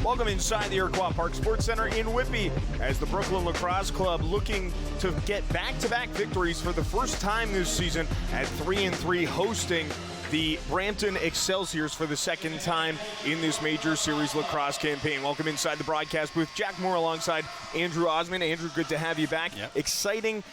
Welcome inside the Iroquois Park Sports Center in Whitby as the Brooklin Lacrosse Club looking to get back-to-back victories for the first time this season at 3-3, hosting the Brampton Excelsiors for the second time in this major series lacrosse campaign. Welcome inside the broadcast booth. Jack Moore alongside Andrew Osmond. Andrew, good to have you back. Yep. Exciting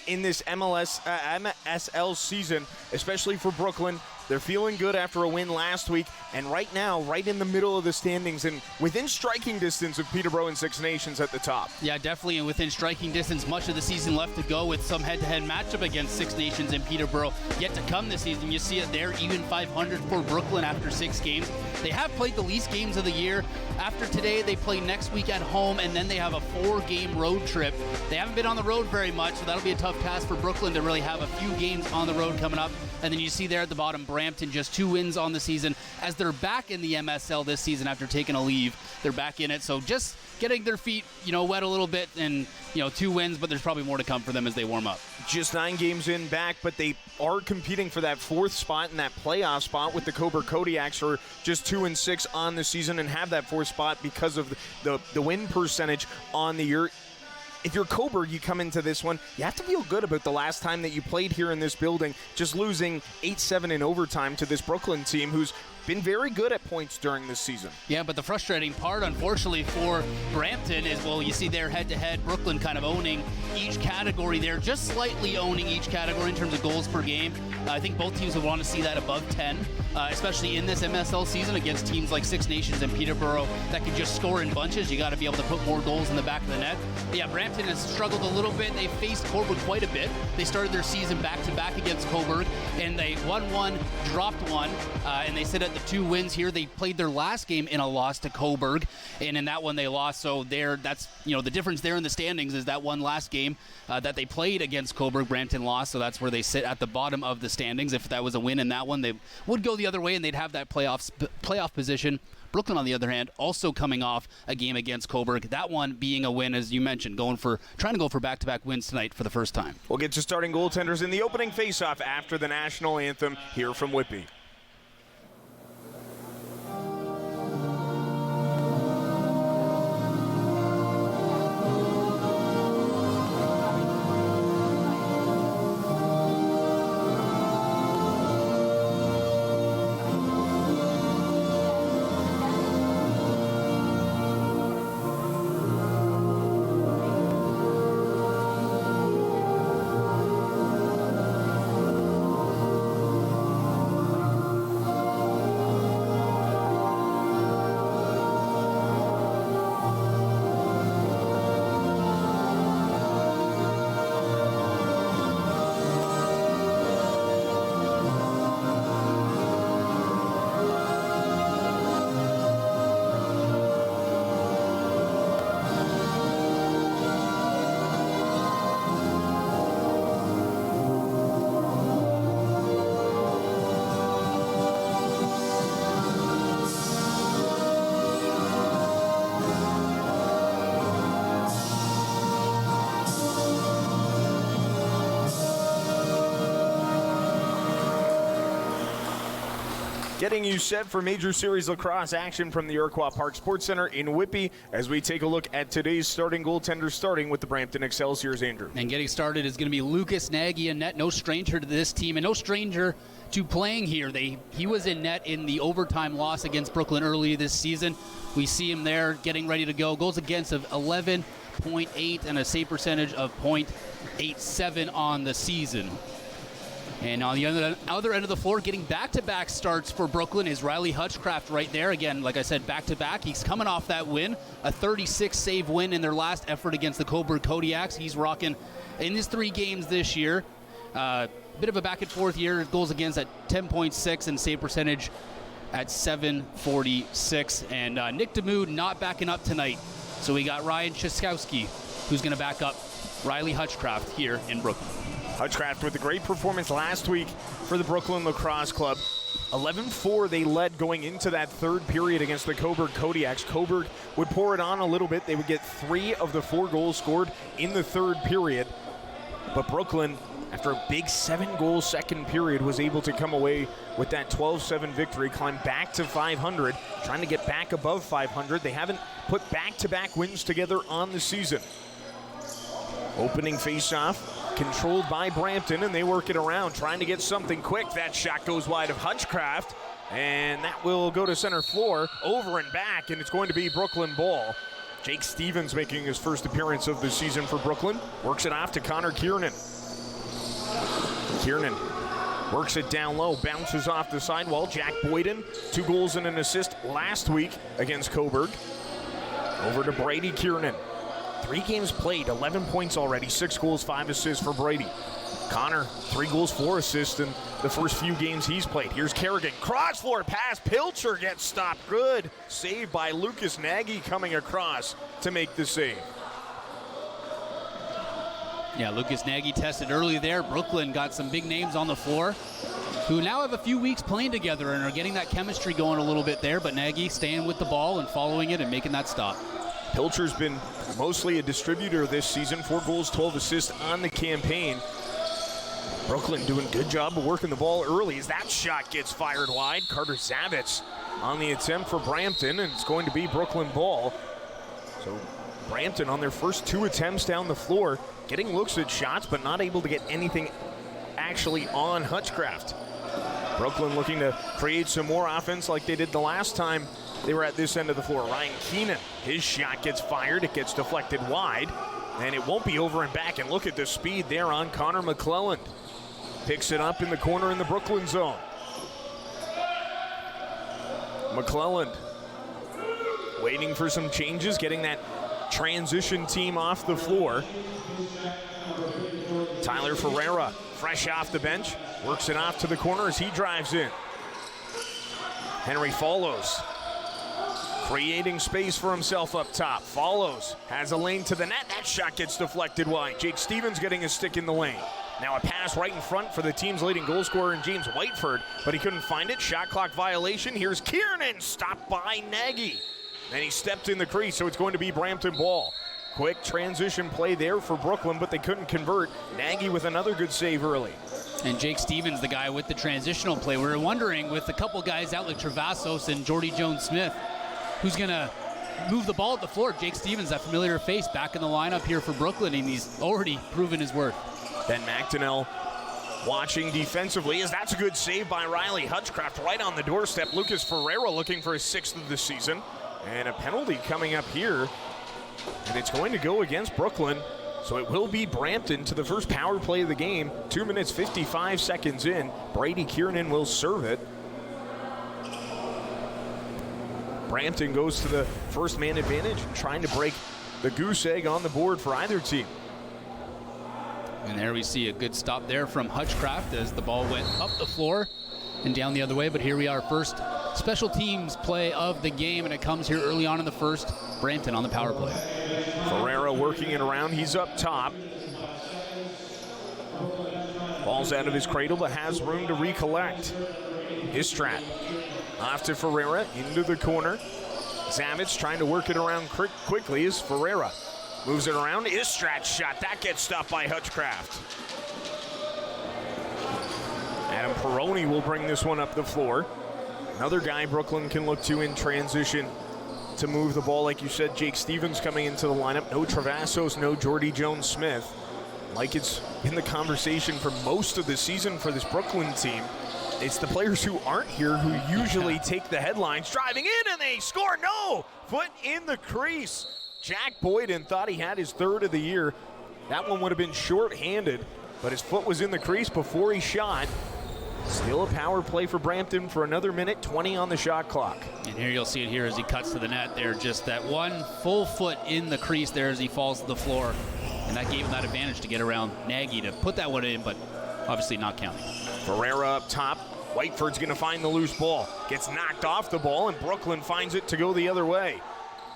in this MSL season, especially for Brooklyn. They're feeling good after a win last week, and right now, right in the middle of the standings and within striking distance of Peterborough and Six Nations at the top. Yeah, definitely, and within striking distance, much of the season left to go with some head-to-head matchup against Six Nations and Peterborough yet to come this season. You see it there, even 500 for Brooklyn after 6 games. They have played the least games of the year. After today, they play next week at home, and then they have a 4-game road trip. They haven't been on the road very much, so that'll be a tough task for Brooklyn to really have a few games on the road coming up. And then you see there at the bottom, Brampton, just 2 wins on the season as they're back in the MSL this season after taking a leave. They're back in it, so just getting their feet, wet a little bit, and 2 wins, but there's probably more to come for them as they warm up. Just 9 games in back, but they are competing for that 4th spot and that playoff spot with the Coburg Kodiaks, who are just 2-6 on the season and have that 4th spot because of the win percentage on the year. If you're Coburg, you come into this one, you have to feel good about the last time that you played here in this building, just losing 8-7 in overtime to this Brooklyn team who's been very good at points during this season. Yeah, but the frustrating part, unfortunately, for Brampton is, you see their head-to-head, Brooklyn kind of owning each category there, just slightly owning each category in terms of goals per game. I think both teams would want to see that above 10, especially in this MSL season against teams like Six Nations and Peterborough that can just score in bunches. You got to be able to put more goals in the back of the net. But yeah, Brampton has struggled a little bit. They faced Coburg quite a bit. They started their season back-to-back against Coburg, and they won 1, dropped 1, and they sit at the 2 wins here. They played their last game in a loss to Coburg, and in that one they lost. So that's the difference there in the standings is that one last game that they played against Coburg, Brampton lost. So that's where they sit at the bottom of the standings. If that was a win in that one, they would go the other way, and they'd have that playoff position. Brooklyn, on the other hand, also coming off a game against Coburg. That one being a win, as you mentioned, trying to go for back-to-back wins tonight for the first time. We'll get to starting goaltenders in the opening face-off after the national anthem here from Whitby. Getting you set for Major Series lacrosse action from the Iroquois Park Sports Center in Whitby as we take a look at today's starting goaltenders, starting with the Brampton Excelsiors, Andrew. And getting started is going to be Lucas Nagy in net, no stranger to this team and no stranger to playing here. He was in net in the overtime loss against Brooklyn early this season. We see him there getting ready to go. Goals against of 11.8 and a save percentage of .87 on the season. And on the other end of the floor, getting back-to-back starts for Brooklyn is Riley Hutchcraft right there. Again, like I said, back-to-back. He's coming off that win, a 36-save win in their last effort against the Coburg Kodiaks. He's rocking in his 3 games this year. Bit of a back-and-forth year. Goals against at 10.6 and save percentage at 7.46. And Nick DeMood not backing up tonight. So we got Ryan Chaskowski, who's going to back up Riley Hutchcraft here in Brooklyn. Hutchcraft with a great performance last week for the Brooklyn Lacrosse Club. 11-4 they led going into that third period against the Coburg Kodiaks. Coburg would pour it on a little bit. They would get 3 of the 4 goals scored in the third period. But Brooklyn, after a big 7-goal second period, was able to come away with that 12-7 victory, climb back to 500, trying to get back above 500. They haven't put back-to-back wins together on the season. Opening face-off, controlled by Brampton, and they work it around, trying to get something quick. That shot goes wide of Hutchcraft, and that will go to center floor, over and back, and it's going to be Brooklyn ball. Jake Stevens making his first appearance of the season for Brooklyn. Works it off to Connor Kiernan. Kiernan works it down low, bounces off the sidewall. Jack Boyden, 2 goals and an assist last week against Coburg. Over to Brady Kiernan. 3 games played, 11 points already, 6 goals, 5 assists for Brady. Connor, 3 goals, 4 assists in the first few games he's played. Here's Kerrigan, cross floor pass, Pilcher gets stopped. Good save by Lucas Nagy coming across to make the save. Yeah, Lucas Nagy tested early there. Brooklyn got some big names on the floor who now have a few weeks playing together and are getting that chemistry going a little bit there, but Nagy staying with the ball and following it and making that stop. Pilcher's been mostly a distributor this season, 4 goals, 12 assists on the campaign. Brooklyn doing a good job of working the ball early as that shot gets fired wide. Carter Zavitz on the attempt for Brampton, and it's going to be Brooklyn ball. So Brampton on their first 2 attempts down the floor, getting looks at shots, but not able to get anything actually on Hutchcraft. Brooklyn looking to create some more offense like they did the last time they were at this end of the floor. Ryan Keenan, his shot gets fired, it gets deflected wide, and it won't be over and back. And look at the speed there on Connor McClelland. Picks it up in the corner in the Brooklyn zone. McClelland waiting for some changes, getting that transition team off the floor. Tyler Ferreira, fresh off the bench, works it off to the corner as he drives in. Henry follows, creating space for himself up top. Follows, has a lane to the net. That shot gets deflected wide. Jake Stevens getting a stick in the lane. Now a pass right in front for the team's leading goal scorer in James Whiteford, but he couldn't find it. Shot clock violation. Here's Kiernan, stopped by Nagy. And he stepped in the crease, so it's going to be Brampton ball. Quick transition play there for Brooklyn, but they couldn't convert. Nagy with another good save early. And Jake Stevens, the guy with the transitional play. We were wondering, with a couple guys out like Travasos and Jordy Jones-Smith, who's going to move the ball at the floor. Jake Stevens, that familiar face, back in the lineup here for Brooklyn, and he's already proven his worth. Ben McDonnell watching defensively as that's a good save by Riley Hutchcraft right on the doorstep. Lucas Ferreira looking for his 6th of the season. And a penalty coming up here. And it's going to go against Brooklyn. So it will be Brampton to the first power play of the game. 2 minutes, 55 seconds in. Brady Kiernan will serve it. Brampton goes to the first man advantage, trying to break the goose egg on the board for either team. And there we see a good stop there from Hutchcraft as the ball went up the floor and down the other way. But here we are, first special teams play of the game, and it comes here early on in the first. Brampton on the power play. Ferreira working it around. He's up top. Ball's out of his cradle, but has room to recollect. Istrat off to Ferreira, into the corner. Zavitz trying to work it around quickly as Ferreira moves it around. Istrat's shot, that gets stopped by Hutchcraft. Adam Peroni will bring this one up the floor. Another guy Brooklyn can look to in transition to move the ball. Like you said, Jake Stevens coming into the lineup. No Travasos, no Jordy Jones-Smith. Like it's in the conversation for most of the season for this Brooklyn team. It's the players who aren't here who usually take the headlines. Driving in and they score. No! Foot in the crease. Jack Boyden thought he had his 3rd of the year. That one would have been short-handed, but his foot was in the crease before he shot. Still a power play for Brampton for another minute, 20 on the shot clock. And here you'll see it here as he cuts to the net there. Just that one full foot in the crease there as he falls to the floor. And that gave him that advantage to get around Nagy to put that one in, but obviously not counting. Ferreira up top. Whiteford's going to find the loose ball. Gets knocked off the ball, and Brooklyn finds it to go the other way.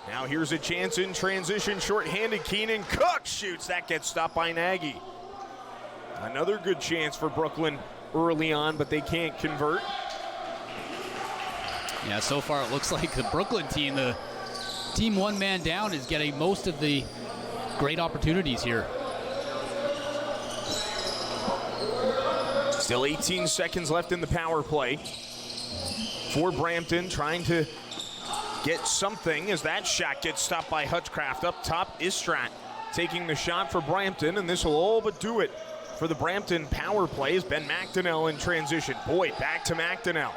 Now here's a chance in transition. Short-handed Keenan Cook shoots. That gets stopped by Nagy. Another good chance for Brooklyn early on, but they can't convert. Yeah, so far it looks like the Brooklyn team, the team one man down, is getting most of the great opportunities here. Still 18 seconds left in the power play for Brampton, trying to get something as that shot gets stopped by Hutchcraft. Up top, Istrat taking the shot for Brampton, and this will all but do it for the Brampton power play as Ben McDonnell in transition. Boyd back to McDonnell.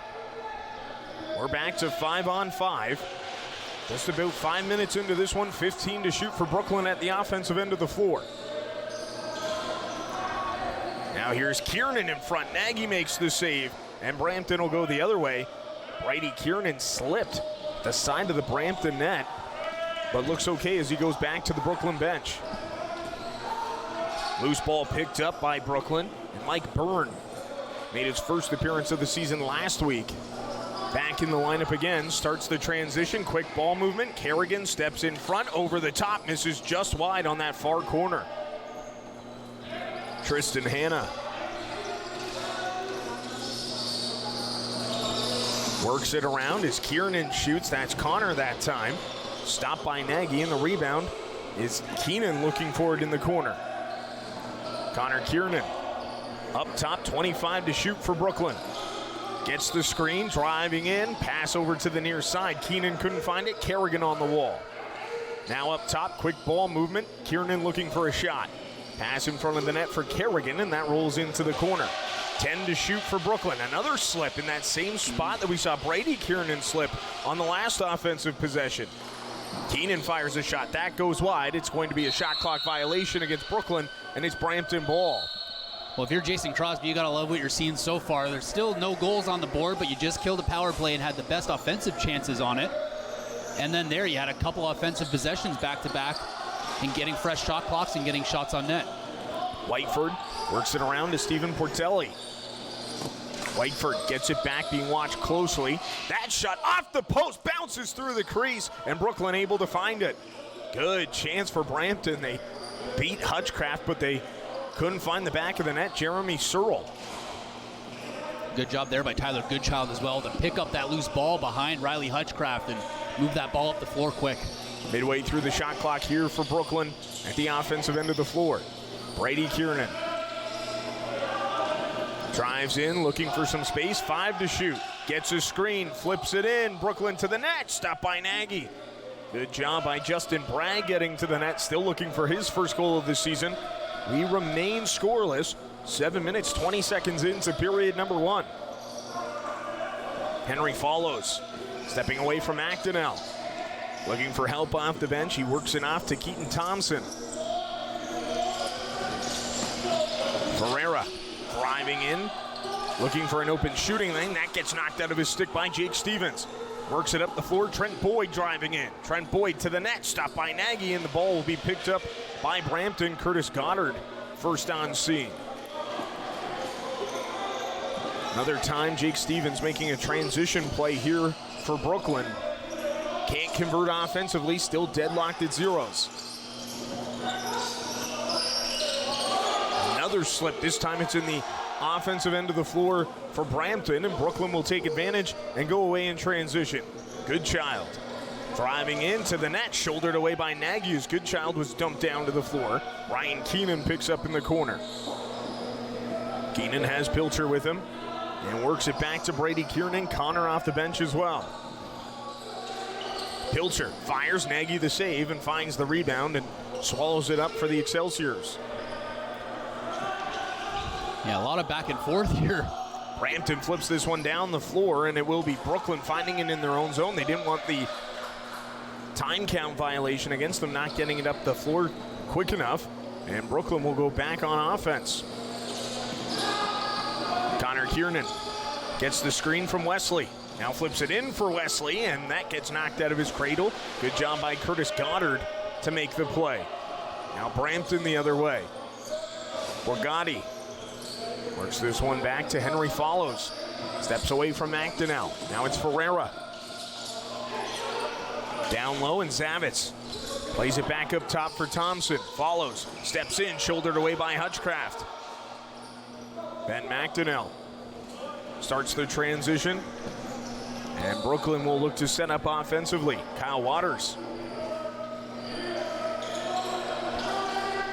We're back to 5-on-5. Just about 5 minutes into this one, 15 to shoot for Brooklyn at the offensive end of the floor. Now here's Kiernan in front. Nagy makes the save, and Brampton will go the other way. Brady Kiernan slipped the side of the Brampton net, but looks okay as he goes back to the Brooklyn bench. Loose ball picked up by Brooklyn, and Mike Byrne made his first appearance of the season last week. Back in the lineup again, starts the transition, quick ball movement. Kerrigan steps in front, over the top, misses just wide on that far corner. Tristan Hanna works it around as Kiernan shoots. That's Connor that time. Stopped by Nagy, and the rebound is Keenan looking for it in the corner. Connor Kiernan up top, 25 to shoot for Brooklyn. Gets the screen, driving in, pass over to the near side. Keenan couldn't find it, Kerrigan on the wall. Now up top, quick ball movement. Kiernan looking for a shot. Pass in front of the net for Kerrigan, and that rolls into the corner. 10 to shoot for Brooklyn. Another slip in that same spot that we saw Brady Kiernan slip on the last offensive possession. Keenan fires a shot. That goes wide. It's going to be a shot clock violation against Brooklyn, and it's Brampton ball. Well, if you're Jason Crosby, you got to love what you're seeing so far. There's still no goals on the board, but you just killed a power play and had the best offensive chances on it. And then there you had a couple offensive possessions back-to-back and getting fresh shot clocks and getting shots on net. Whiteford works it around to Stephen Portelli. Whiteford gets it back, being watched closely. That shot off the post, bounces through the crease, and Brooklyn able to find it. Good chance for Brampton. They beat Hutchcraft, but they couldn't find the back of the net. Jeremy Searle. Good job there by Tyler Goodchild as well to pick up that loose ball behind Riley Hutchcraft and move that ball up the floor quick. Midway through the shot clock here for Brooklyn at the offensive end of the floor. Brady Kiernan drives in, looking for some space. 5 to shoot. Gets a screen, flips it in. Brooklyn to the net, stopped by Nagy. Good job by Justin Bragg getting to the net, still looking for his first goal of the season. We remain scoreless. 7 minutes, 20 seconds into period number 1. Henry follows, stepping away from McDonnell. Looking for help off the bench. He works it off to Keaton Thompson. Ferreira driving in, looking for an open shooting lane. That gets knocked out of his stick by Jake Stevens. Works it up the floor. Trent Boyd driving in. Trent Boyd to the net, stopped by Nagy, and the ball will be picked up by Brampton. Curtis Goddard first on scene. Another time, Jake Stevens making a transition play here for Brooklyn. Can't convert offensively, still deadlocked at zeros. Another slip, this time it's in the offensive end of the floor for Brampton, and Brooklyn will take advantage and go away in transition. Goodchild driving into the net, shouldered away by Nagy as Goodchild was dumped down to the floor. Ryan Keenan picks up in the corner. Keenan has Pilcher with him and works it back to Brady Kiernan. Connor off the bench as well. Pilcher fires, Nagy the save, and finds the rebound and swallows it up for the Excelsiors. Yeah, a lot of back and forth here. Brampton flips this one down the floor, and it will be Brooklyn finding it in their own zone. They didn't want the time count violation against them, not getting it up the floor quick enough, and Brooklyn will go back on offense. Connor Kiernan gets the screen from Wesley. Now flips it in for Wesley, and that gets knocked out of his cradle. Good job by Curtis Goddard to make the play. Now Brampton the other way. Borgatti works this one back to Henry Follows. Steps away from McDonnell. Now it's Ferreira. Down low, and Zavitz plays it back up top for Thompson. Follows, steps in, shouldered away by Hutchcraft. Ben McDonnell starts the transition, and Brooklyn will look to set up offensively. Kyle Waters.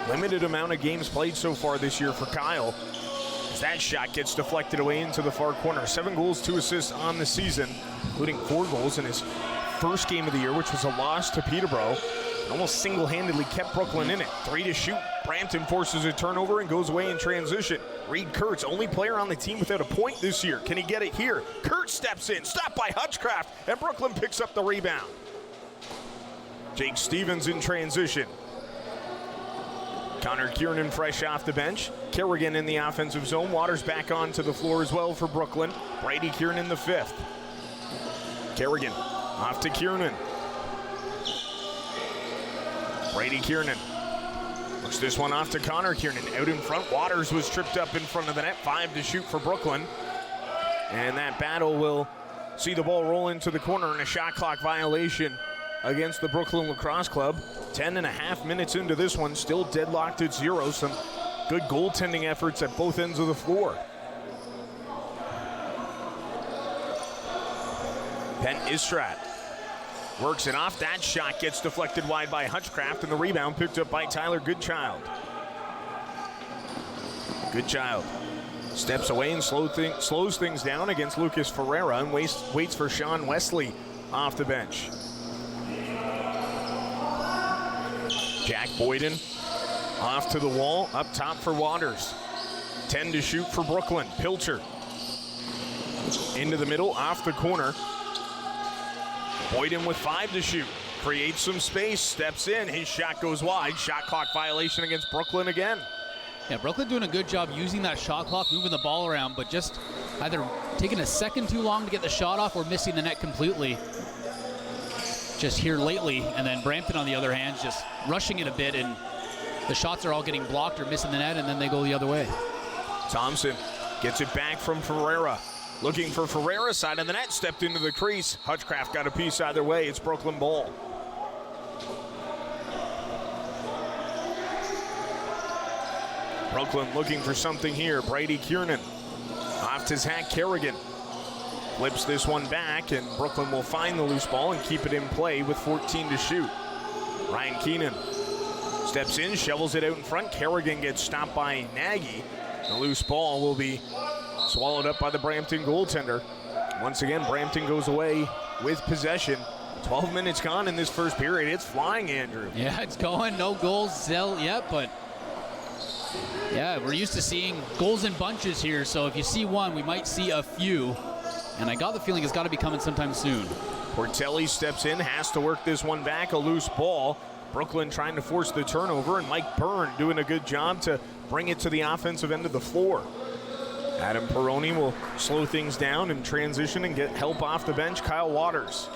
Limited amount of games played so far this year for Kyle. as that shot gets deflected away into the far corner. 7 goals, 2 assists on the season, including 4 goals in his first game of the year, which was a loss to Peterborough. Almost single-handedly kept Brooklyn in it. 3 to shoot. Brampton forces a turnover and goes away in transition. Reed Kurtz, only player on the team without a point this year. Can he get it here? Kurtz steps in, stopped by Hutchcraft, and Brooklyn picks up the rebound. Jake Stevens in transition. Connor Kiernan fresh off the bench. Kerrigan in the offensive zone. Waters back onto the floor as well for Brooklyn. Brady Kiernan the 5th. Kerrigan off to Kiernan. Brady Kiernan looks this one off to Connor Kiernan. Out in front, Waters was tripped up in front of the net. 5 to shoot for Brooklyn. And that battle will see the ball roll into the corner and a shot clock violation against the Brooklyn Lacrosse Club. 10.5 minutes into this one, still deadlocked at 0. Some good goaltending efforts at both ends of the floor. Ben Istrat works it off. That shot gets deflected wide by Hutchcraft, and the rebound picked up by Tyler Goodchild. Goodchild steps away and slows things down against Lucas Ferreira and waits for Sean Wesley off the bench. Jack Boyden off to the wall, up top for Waters. 10 to shoot for Brooklyn. Pilcher into the middle, off the corner. Boyden with 5 to shoot. Creates some space, steps in, his shot goes wide. Shot clock violation against Brooklyn again. Yeah, Brooklyn doing a good job using that shot clock, moving the ball around, but just either taking a second too long to get the shot off or missing the net completely. Just here lately, and then Brampton on the other hand just rushing it a bit, and the shots are all getting blocked or missing the net, and then they go the other way. Thompson gets it back from Ferreira. Looking for Ferreira, side of the net, stepped into the crease. Hutchcraft got a piece either way. It's Brooklyn ball. Brooklyn looking for something here. Brady Kiernan off to Zach Kerrigan. Flips this one back, and Brooklyn will find the loose ball and keep it in play with 14 to shoot. Ryan Keenan steps in, shovels it out in front. Kerrigan gets stopped by Nagy. The loose ball will be swallowed up by the Brampton goaltender. Once again, Brampton goes away with possession. 12 minutes gone in this first period. It's flying, Andrew. Yeah, it's going. No goals yet, but yeah, we're used to seeing goals in bunches here, so if you see one, we might see a few. And I got the feeling it's got to be coming sometime soon. Portelli steps in, has to work this one back, a loose ball. Brooklyn trying to force the turnover, and Mike Byrne doing a good job to bring it to the offensive end of the floor. Adam Peroni will slow things down and transition and get help off the bench. Kyle Waters.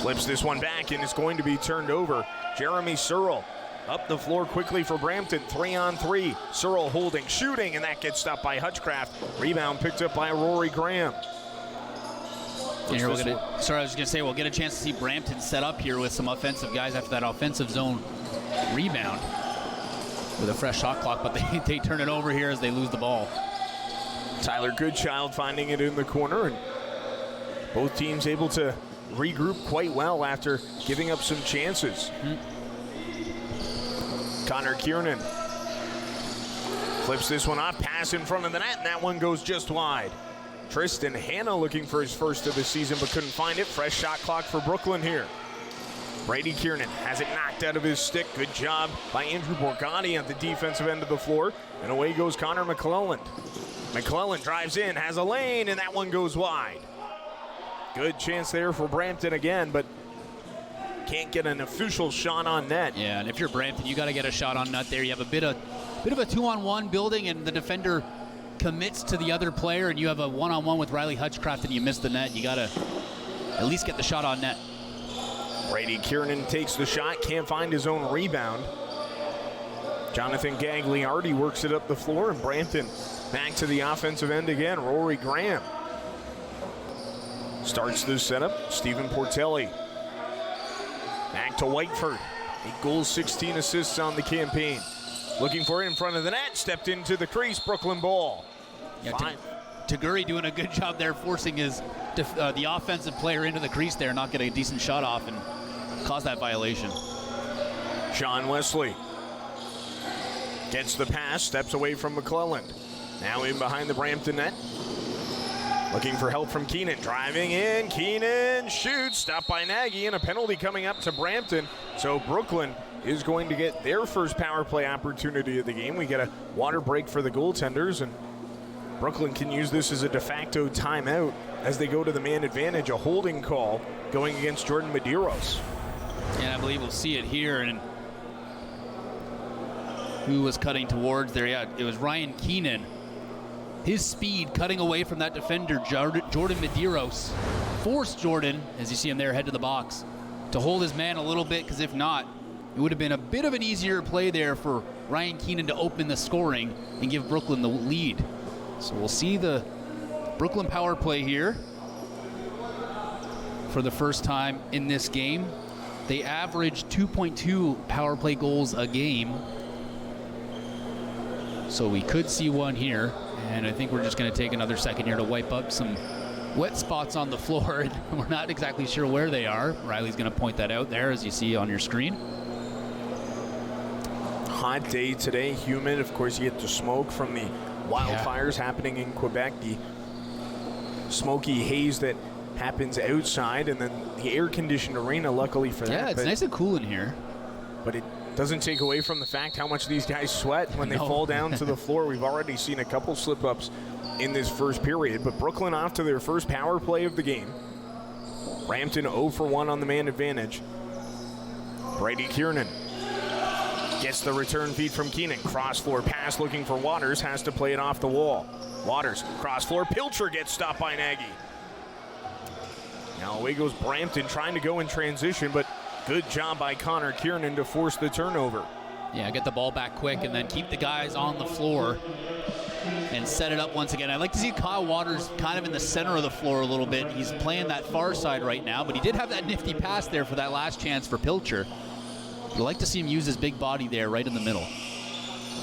Flips this one back, and it's going to be turned over. Jeremy Searle up the floor quickly for Brampton, 3-on-3. Searle holding, shooting, and that gets stopped by Hutchcraft. Rebound picked up by Rory Graham. And here I was going to say, we'll get a chance to see Brampton set up here with some offensive guys after that offensive zone rebound with a fresh shot clock, but they turn it over here as they lose the ball. Tyler Goodchild finding it in the corner, and both teams able to regroup quite well after giving up some chances. Connor Kiernan flips this one off, pass in front of the net, and that one goes just wide. Tristan Hanna looking for his first of the season but couldn't find it. Fresh shot clock for Brooklyn here. Brady Kiernan has it knocked out of his stick. Good job by Andrew Borgatti at the defensive end of the floor. And away goes Connor McClelland. McClelland drives in, has a lane, and that one goes wide. Good chance there for Brampton again, but can't get an official shot on net. Yeah, and if you're Brampton, you got to get a shot on net there. You have a bit of a 2-on-1 building, and the defender commits to the other player, and you have a 1-on-1 with Riley Hutchcraft, and you miss the net. You got to at least get the shot on net. Brady Kiernan takes the shot, can't find his own rebound. Jonathan Gagliardi works it up the floor, and Brampton back to the offensive end again. Rory Graham starts this setup. Stephen Portelli back to Whiteford. 8 goals, 16 assists on the campaign. Looking for it in front of the net, stepped into the crease. Brooklyn ball. Yeah, Taguri doing a good job there, forcing the offensive player into the crease there, not getting a decent shot off and cause that violation. Sean Wesley gets the pass, steps away from McClelland. Now in behind the Brampton net. Looking for help from Keenan. Driving in. Keenan shoots. Stopped by Nagy, and a penalty coming up to Brampton. So Brooklyn is going to get their first power play opportunity of the game. We get a water break for the goaltenders, and Brooklyn can use this as a de facto timeout as they go to the man advantage. A holding call going against Jordan Medeiros. And I believe we'll see it here. And who was cutting towards there? Yeah, it was Ryan Keenan. His speed cutting away from that defender, Jordan Medeiros, forced Jordan, as you see him there, head to the box, to hold his man a little bit, because if not, it would have been a bit of an easier play there for Ryan Keenan to open the scoring and give Brooklyn the lead. So we'll see the Brooklyn power play here for the first time in this game. They average 2.2 power play goals a game. So we could see one here. And I think we're just going to take another second here to wipe up some wet spots on the floor. And we're not exactly sure where they are. Riley's going to point that out there, as you see on your screen. Hot day today, humid. Of course, you get the smoke from the wildfires happening in Quebec, the smoky haze that happens outside, and then the air-conditioned arena, luckily for that. Yeah, it's nice and cool in here. But it doesn't take away from the fact how much these guys sweat when they fall down to the floor. We've already seen a couple slip-ups in this first period, but Brooklyn off to their first power play of the game. Brampton 0 for 1 on the man advantage. Brady Kiernan gets the return feed from Keenan. Cross-floor pass looking for Waters, has to play it off the wall. Waters, cross-floor, Pilcher gets stopped by Nagy. Now away goes Brampton, trying to go in transition, but good job by Connor Kiernan to force the turnover. Yeah, get the ball back quick and then keep the guys on the floor and set it up once again. I'd like to see Kyle Waters kind of in the center of the floor a little bit. He's playing that far side right now, but he did have that nifty pass there for that last chance for Pilcher. I'd like to see him use his big body there right in the middle.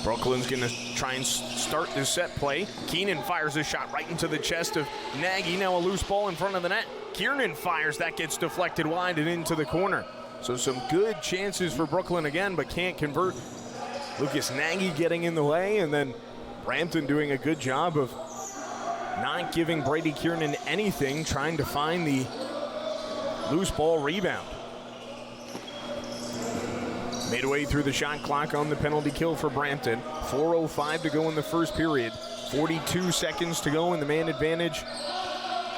Brooklyn's going to try and start this set play. Keenan fires a shot right into the chest of Nagy. Now a loose ball in front of the net. Kiernan fires. That gets deflected wide and into the corner. So some good chances for Brooklyn again, but can't convert. Lucas Nagy getting in the way, and then Brampton doing a good job of not giving Brady Kiernan anything, trying to find the loose ball rebound. Midway through the shot clock on the penalty kill for Brampton. 4:05 to go in the first period. 42 seconds to go in the man advantage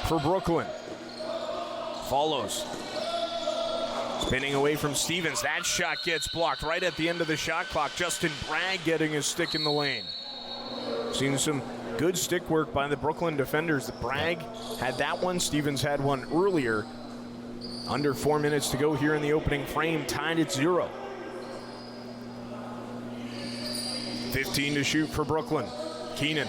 for Brooklyn. Follows. Spinning away from Stevens. That shot gets blocked right at the end of the shot clock. Justin Bragg getting his stick in the lane. Seen some good stick work by the Brooklyn defenders. Bragg had that one. Stevens had one earlier. Under 4 minutes to go here in the opening frame. Tied at 0. 15 to shoot for Brooklyn. Keenan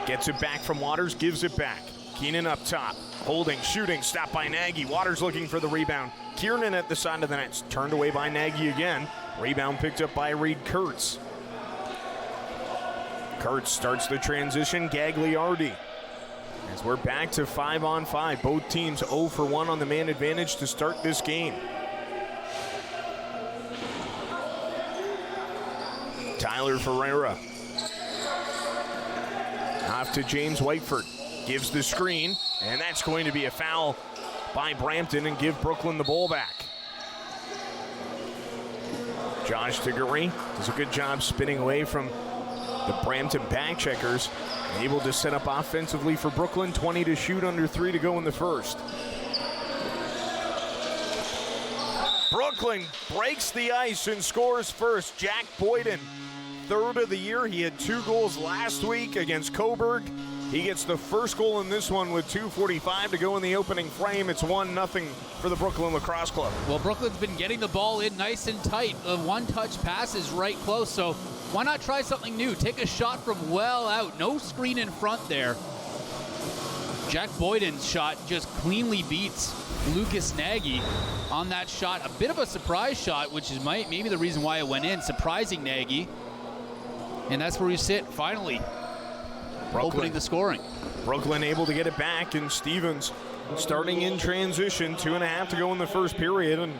gets it back from Waters, gives it back. Keenan up top, holding, shooting, stopped by Nagy. Waters looking for the rebound. Kiernan at the side of the net, turned away by Nagy again. Rebound picked up by Reed Kurtz. Kurtz starts the transition, Gagliardi. As we're back to 5-on-5, both teams 0 for 1 on the man advantage to start this game. Tyler Ferreira. Off to James Whiteford. Gives the screen, and that's going to be a foul by Brampton and give Brooklyn the ball back. Josh Tiggery does a good job spinning away from the Brampton back checkers. Able to set up offensively for Brooklyn. 20 to shoot, under 3 to go in the first. Brooklyn breaks the ice and scores first. Jack Boyden, third of the year. He had 2 goals last week against Coburg. He gets the first goal in this one with 2:45 to go in the opening frame. It's 1-0 for the Brooklyn Lacrosse Club. Well, Brooklyn's been getting the ball in nice and tight. The one-touch pass is right close, so why not try something new? Take a shot from well out. No screen in front there. Jack Boyden's shot just cleanly beats Lucas Nagy on that shot. A bit of a surprise shot, which is maybe the reason why it went in, surprising Nagy. And that's where we sit, finally. Opening the scoring. Brooklyn able to get it back, and Stevens starting in transition. 2.5 to go in the first period, and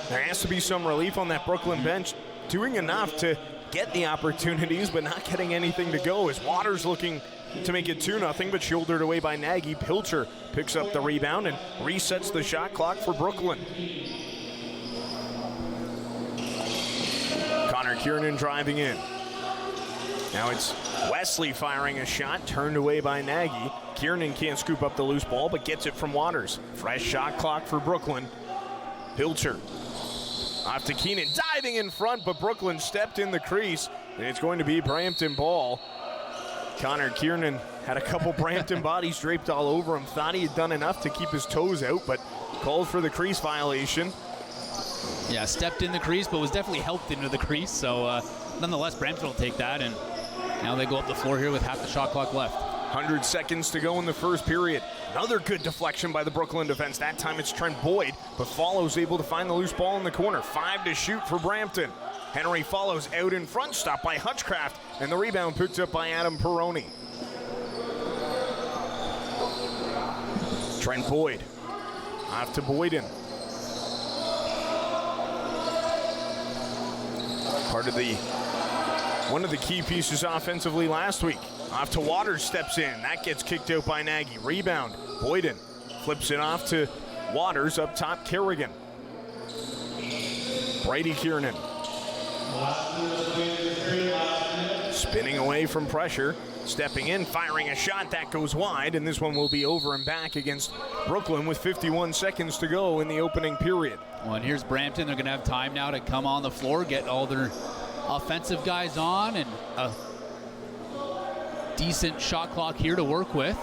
There has to be some relief on that Brooklyn bench, doing enough to get the opportunities, but not getting anything to go, as Waters looking to make it 2-0, but shouldered away by Nagy. Pilcher picks up the rebound and resets the shot clock for Brooklyn. Connor Kiernan driving in. Now it's Wesley firing a shot, turned away by Nagy. Kiernan can't scoop up the loose ball, but gets it from Waters. Fresh shot clock for Brooklyn. Pilcher off to Keenan, diving in front, but Brooklyn stepped in the crease, and it's going to be Brampton ball. Connor Kiernan had a couple Brampton bodies draped all over him. Thought he had done enough to keep his toes out, but called for the crease violation. Yeah, stepped in the crease, but was definitely helped into the crease. So nonetheless, Brampton will take that, and now they go up the floor here with half the shot clock left. 100 seconds to go in the first period. Another good deflection by the Brooklyn defense. That time it's Trent Boyd, but Follows able to find the loose ball in the corner. 5 to shoot for Brampton. Henry Follows out in front, stopped by Hutchcraft, and the rebound picked up by Adam Perroni. Trent Boyd off to Boyden. One of the key pieces offensively last week. Off to Waters, steps in. That gets kicked out by Nagy. Rebound, Boyden flips it off to Waters, up top Kerrigan. Brady Kiernan spinning away from pressure, stepping in, firing a shot that goes wide, and this one will be over and back against Brooklyn with 51 seconds to go in the opening period. Well, and here's Brampton. They're going to have time now to come on the floor, get all their offensive guys on, and a decent shot clock here to work with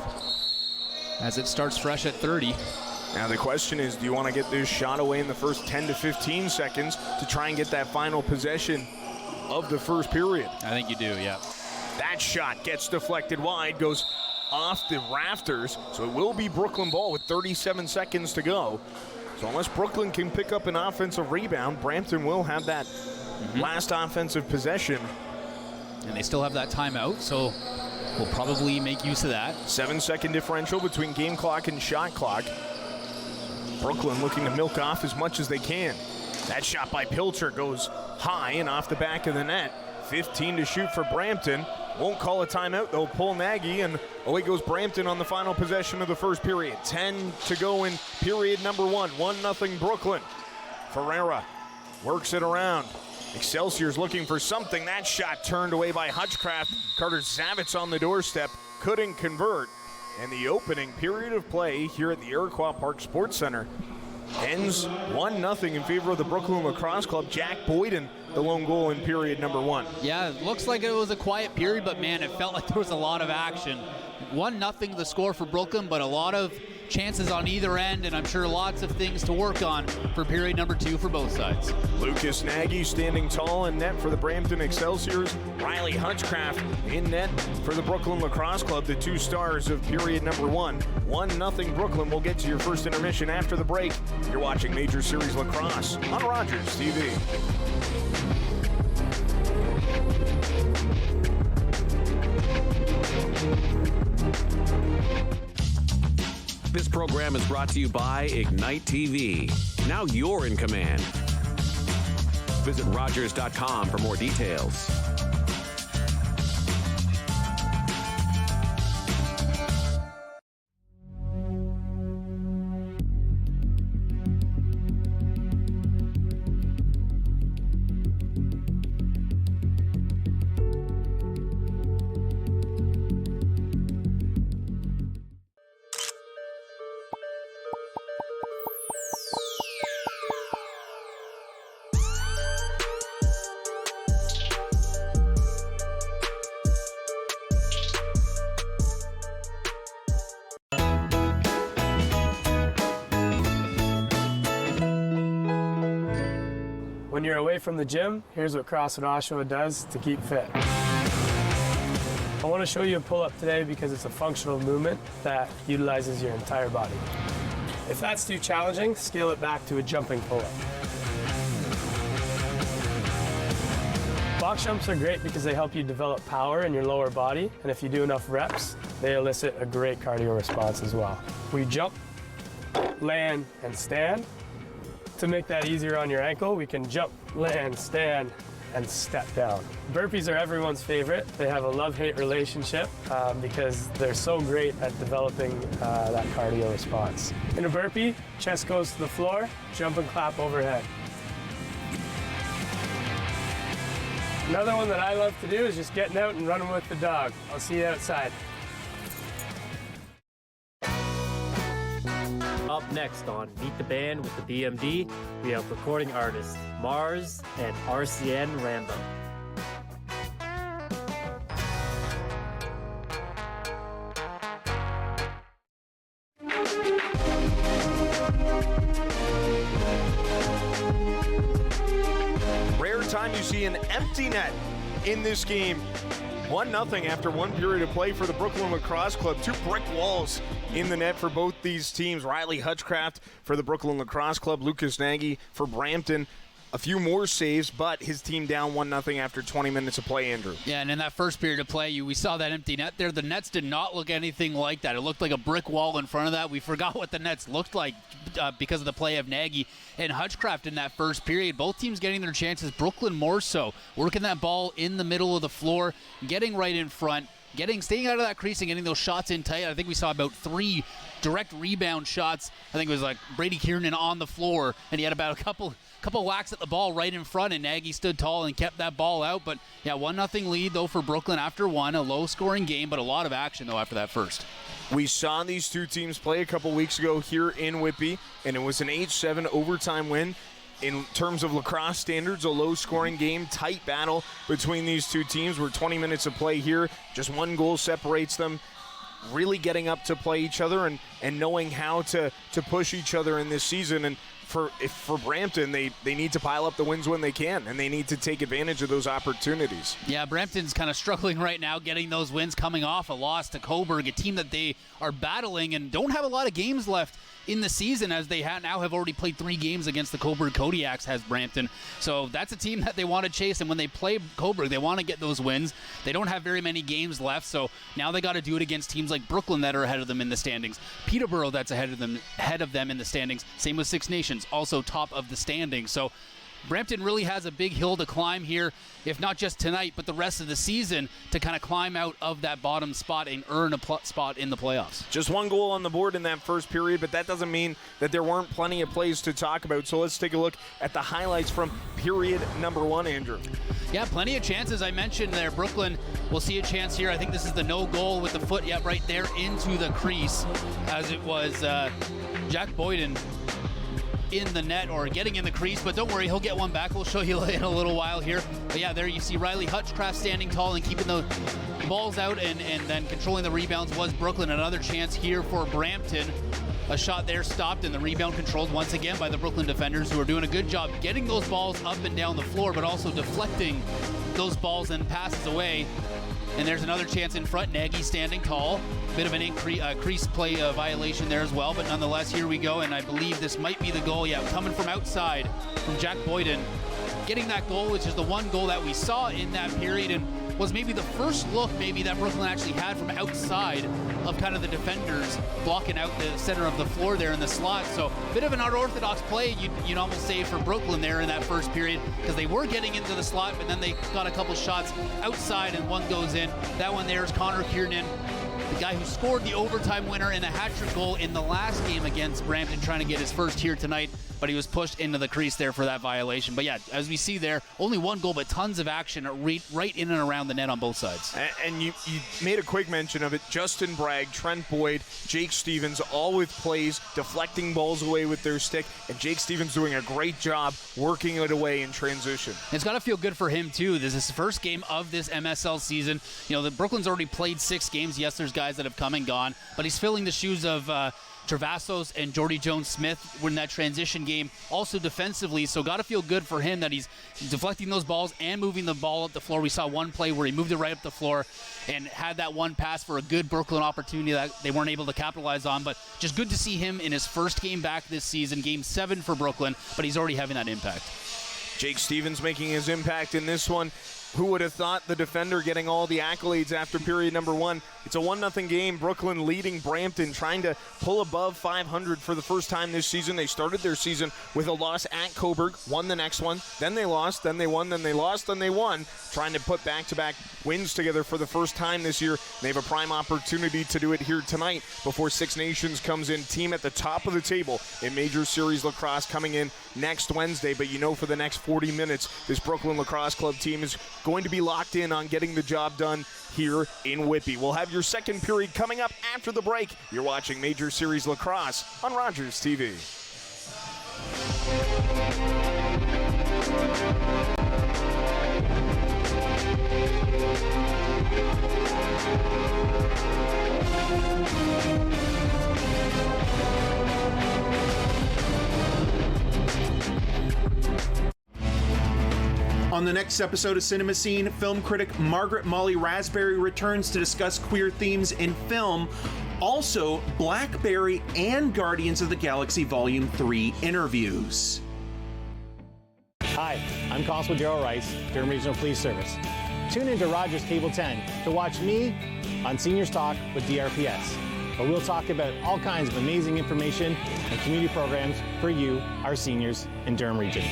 as it starts fresh at 30. Now the question is, do you want to get this shot away in the first 10 to 15 seconds to try and get that final possession of the first period? I think you do, yeah. That shot gets deflected wide, goes off the rafters, so it will be Brooklyn ball with 37 seconds to go. So unless Brooklyn can pick up an offensive rebound, Brampton will have that last offensive possession. And they still have that timeout, so we'll probably make use of that. 7-second differential between game clock and shot clock. Brooklyn looking to milk off as much as they can. That shot by Pilcher goes high and off the back of the net. 15 to shoot for Brampton. Won't call a timeout. They'll pull Nagy, and away goes Brampton on the final possession of the first period. 10 to go in period number 1. 1-0 Brooklyn. Ferreira works it around. Excelsiors looking for something. That shot turned away by Hutchcraft. Carter Zavitz on the doorstep. Couldn't convert. And the opening period of play here at the Iroquois Park Sports Center ends 1-0 in favor of the Brooklyn Lacrosse Club. Jack Boyden, the lone goal in period number 1. Yeah, it looks like it was a quiet period, but man, it felt like there was a lot of action. 1-0 the score for Brooklyn, but a lot of chances on either end, and I'm sure lots of things to work on for period number 2 for both sides. Lucas Nagy standing tall in net for the Brampton Excelsiors. Riley Hutchcraft in net for the Brooklyn Lacrosse Club, the 2 stars of period number 1. 1-0 Brooklyn. We'll get to your first intermission after the break. You're watching Major Series Lacrosse on Rogers TV. This program is brought to you by Ignite TV. Now you're in command. Visit Rogers.com for more details. When you're away from the gym, here's what CrossFit Oshawa does to keep fit. I want to show you a pull-up today because it's a functional movement that utilizes your entire body. If that's too challenging, scale it back to a jumping pull-up. Box jumps are great because they help you develop power in your lower body, and if you do enough reps, they elicit a great cardio response as well. We jump, land, and stand. To make that easier on your ankle, we can jump, land, stand, and step down. Burpees are everyone's favorite. They have a love-hate relationship because they're so great at developing that cardio response. In a burpee, chest goes to the floor, jump and clap overhead. Another one that I love to do is just getting out and running with the dog. I'll see you outside. Up next on Meet the Band with the BMD, we have recording artists Mars and RCN Rambo. Rare time you see an empty net in this game. 1-0 after one period of play for the Brooklyn Lacrosse Club. Two brick walls in the net for both these teams. Riley Hutchcraft for the Brooklyn Lacrosse Club. Lucas Nagy for Brampton. A few more saves, but his team down 1-0 after 20 minutes of play, Andrew. Yeah, and in that first period of play, we saw that empty net there. The nets did not look anything like that. It looked like a brick wall in front of that. We forgot what the nets looked like because of the play of Nagy and Hutchcraft in that first period. Both teams getting their chances. Brooklyn more so, working that ball in the middle of the floor, getting right in front, staying out of that crease and getting those shots in tight. I think we saw about 3 direct rebound shots. I think it was like Brady Kiernan on the floor, and he had about a couple whacks at the ball right in front, and Nagy stood tall and kept that ball out. But yeah, 1-0 lead though for Brooklyn after one. A low-scoring game, but a lot of action though after that first. We saw these two teams play a couple weeks ago here in Whitby, and it was an 8-7 overtime win. In terms of lacrosse standards, a low-scoring game, tight battle between these two teams. We're 20 minutes of play here. Just one goal separates them. Really getting up to play each other and knowing how to push each other in this season. And for Brampton, they need to pile up the wins when they can, and they need to take advantage of those opportunities. Yeah, Brampton's kind of struggling right now getting those wins, coming off a loss to Coburg, a team that they are battling and don't have a lot of games left in the season, as they now have already played 3 games against the Coburg Kodiaks, has Brampton. So that's a team that they want to chase, and when they play Coburg, they want to get those wins. They don't have very many games left, so now they got to do it against teams like Brooklyn that are ahead of them in the standings, Peterborough that's ahead of them in the standings, same with Six Nations, also top of the standings. So Brampton really has a big hill to climb here, if not just tonight, but the rest of the season, to kind of climb out of that bottom spot and earn a spot in the playoffs. Just one goal on the board in that first period, but that doesn't mean that there weren't plenty of plays to talk about. So let's take a look at the highlights from period number 1, Andrew. Yeah, plenty of chances. I mentioned there, Brooklyn will see a chance here. I think this is the no goal with the foot, right there into the crease, as it was Jack Boyden in the net, or getting in the crease, but don't worry, he'll get one back. We'll show you in a little while here. But yeah, there you see Riley Hutchcraft standing tall and keeping the balls out and then controlling the rebounds was Brooklyn. Another chance here for Brampton. A shot there stopped, and the rebound controlled once again by the Brooklyn defenders, who are doing a good job getting those balls up and down the floor, but also deflecting those balls and passes away. And there's another chance in front. Nagy standing tall. Bit of an crease play violation there as well, but nonetheless, here we go, and I believe this might be the goal. Yeah, coming from outside from Jack Boyden. Getting that goal, which is the one goal that we saw in that period, and was maybe the first look that Brooklyn actually had from outside of kind of the defenders, blocking out the center of the floor there in the slot. So a bit of an unorthodox play, you'd almost say, for Brooklyn there in that first period, because they were getting into the slot, but then they got a couple shots outside and one goes in. That one there is Connor Kiernan, the guy who scored the overtime winner and a hat-trick goal in the last game against Brampton, trying to get his first here tonight, but he was pushed into the crease there for that violation. But yeah, as we see there, only one goal, but tons of action right in and around the net on both sides. And you made a quick mention of it. Justin Bragg, Trent Boyd, Jake Stevens, all with plays, deflecting balls away with their stick, and Jake Stevens doing a great job working it away in transition. It's got to feel good for him, too. This is his first game of this MSL season. You know, the Brooklyn's already played 6 games. Yes, there's guys that have come and gone, but he's filling the shoes of Travassos and Jordy Jones-Smith in that transition game, also defensively. So got to feel good for him that he's deflecting those balls and moving the ball up the floor. We saw one play where he moved it right up the floor and had that one pass for a good Brooklyn opportunity that they weren't able to capitalize on. But just good to see him in his first game back this season, game 7 for Brooklyn, but he's already having that impact. Jake Stevens making his impact in this one. Who would have thought the defender getting all the accolades after period number 1? It's a 1-0 game. Brooklyn leading Brampton, trying to pull above 500 for the first time this season. They started their season with a loss at Coburg, won the next one, then they lost, then they won, then they lost, then they won, trying to put back-to-back wins together for the first time this year. They have a prime opportunity to do it here tonight before Six Nations comes in. Team at the top of the table in Major Series Lacrosse coming in next Wednesday. But you know, for the next 40 minutes, this Brooklyn Lacrosse Club team is going to be locked in on getting the job done here in Whitby. We'll have your second period coming up after the break. You're watching Major Series Lacrosse on Rogers TV. On the next episode of Cinema Scene, film critic Margaret Molly Raspberry returns to discuss queer themes in film. Also, Blackberry and Guardians of the Galaxy Volume 3 interviews. Hi, I'm Constable Darrell Rice, Durham Regional Police Service. Tune into Rogers Cable 10 to watch me on Seniors Talk with DRPS, where we'll talk about all kinds of amazing information and community programs for you, our seniors in Durham Region.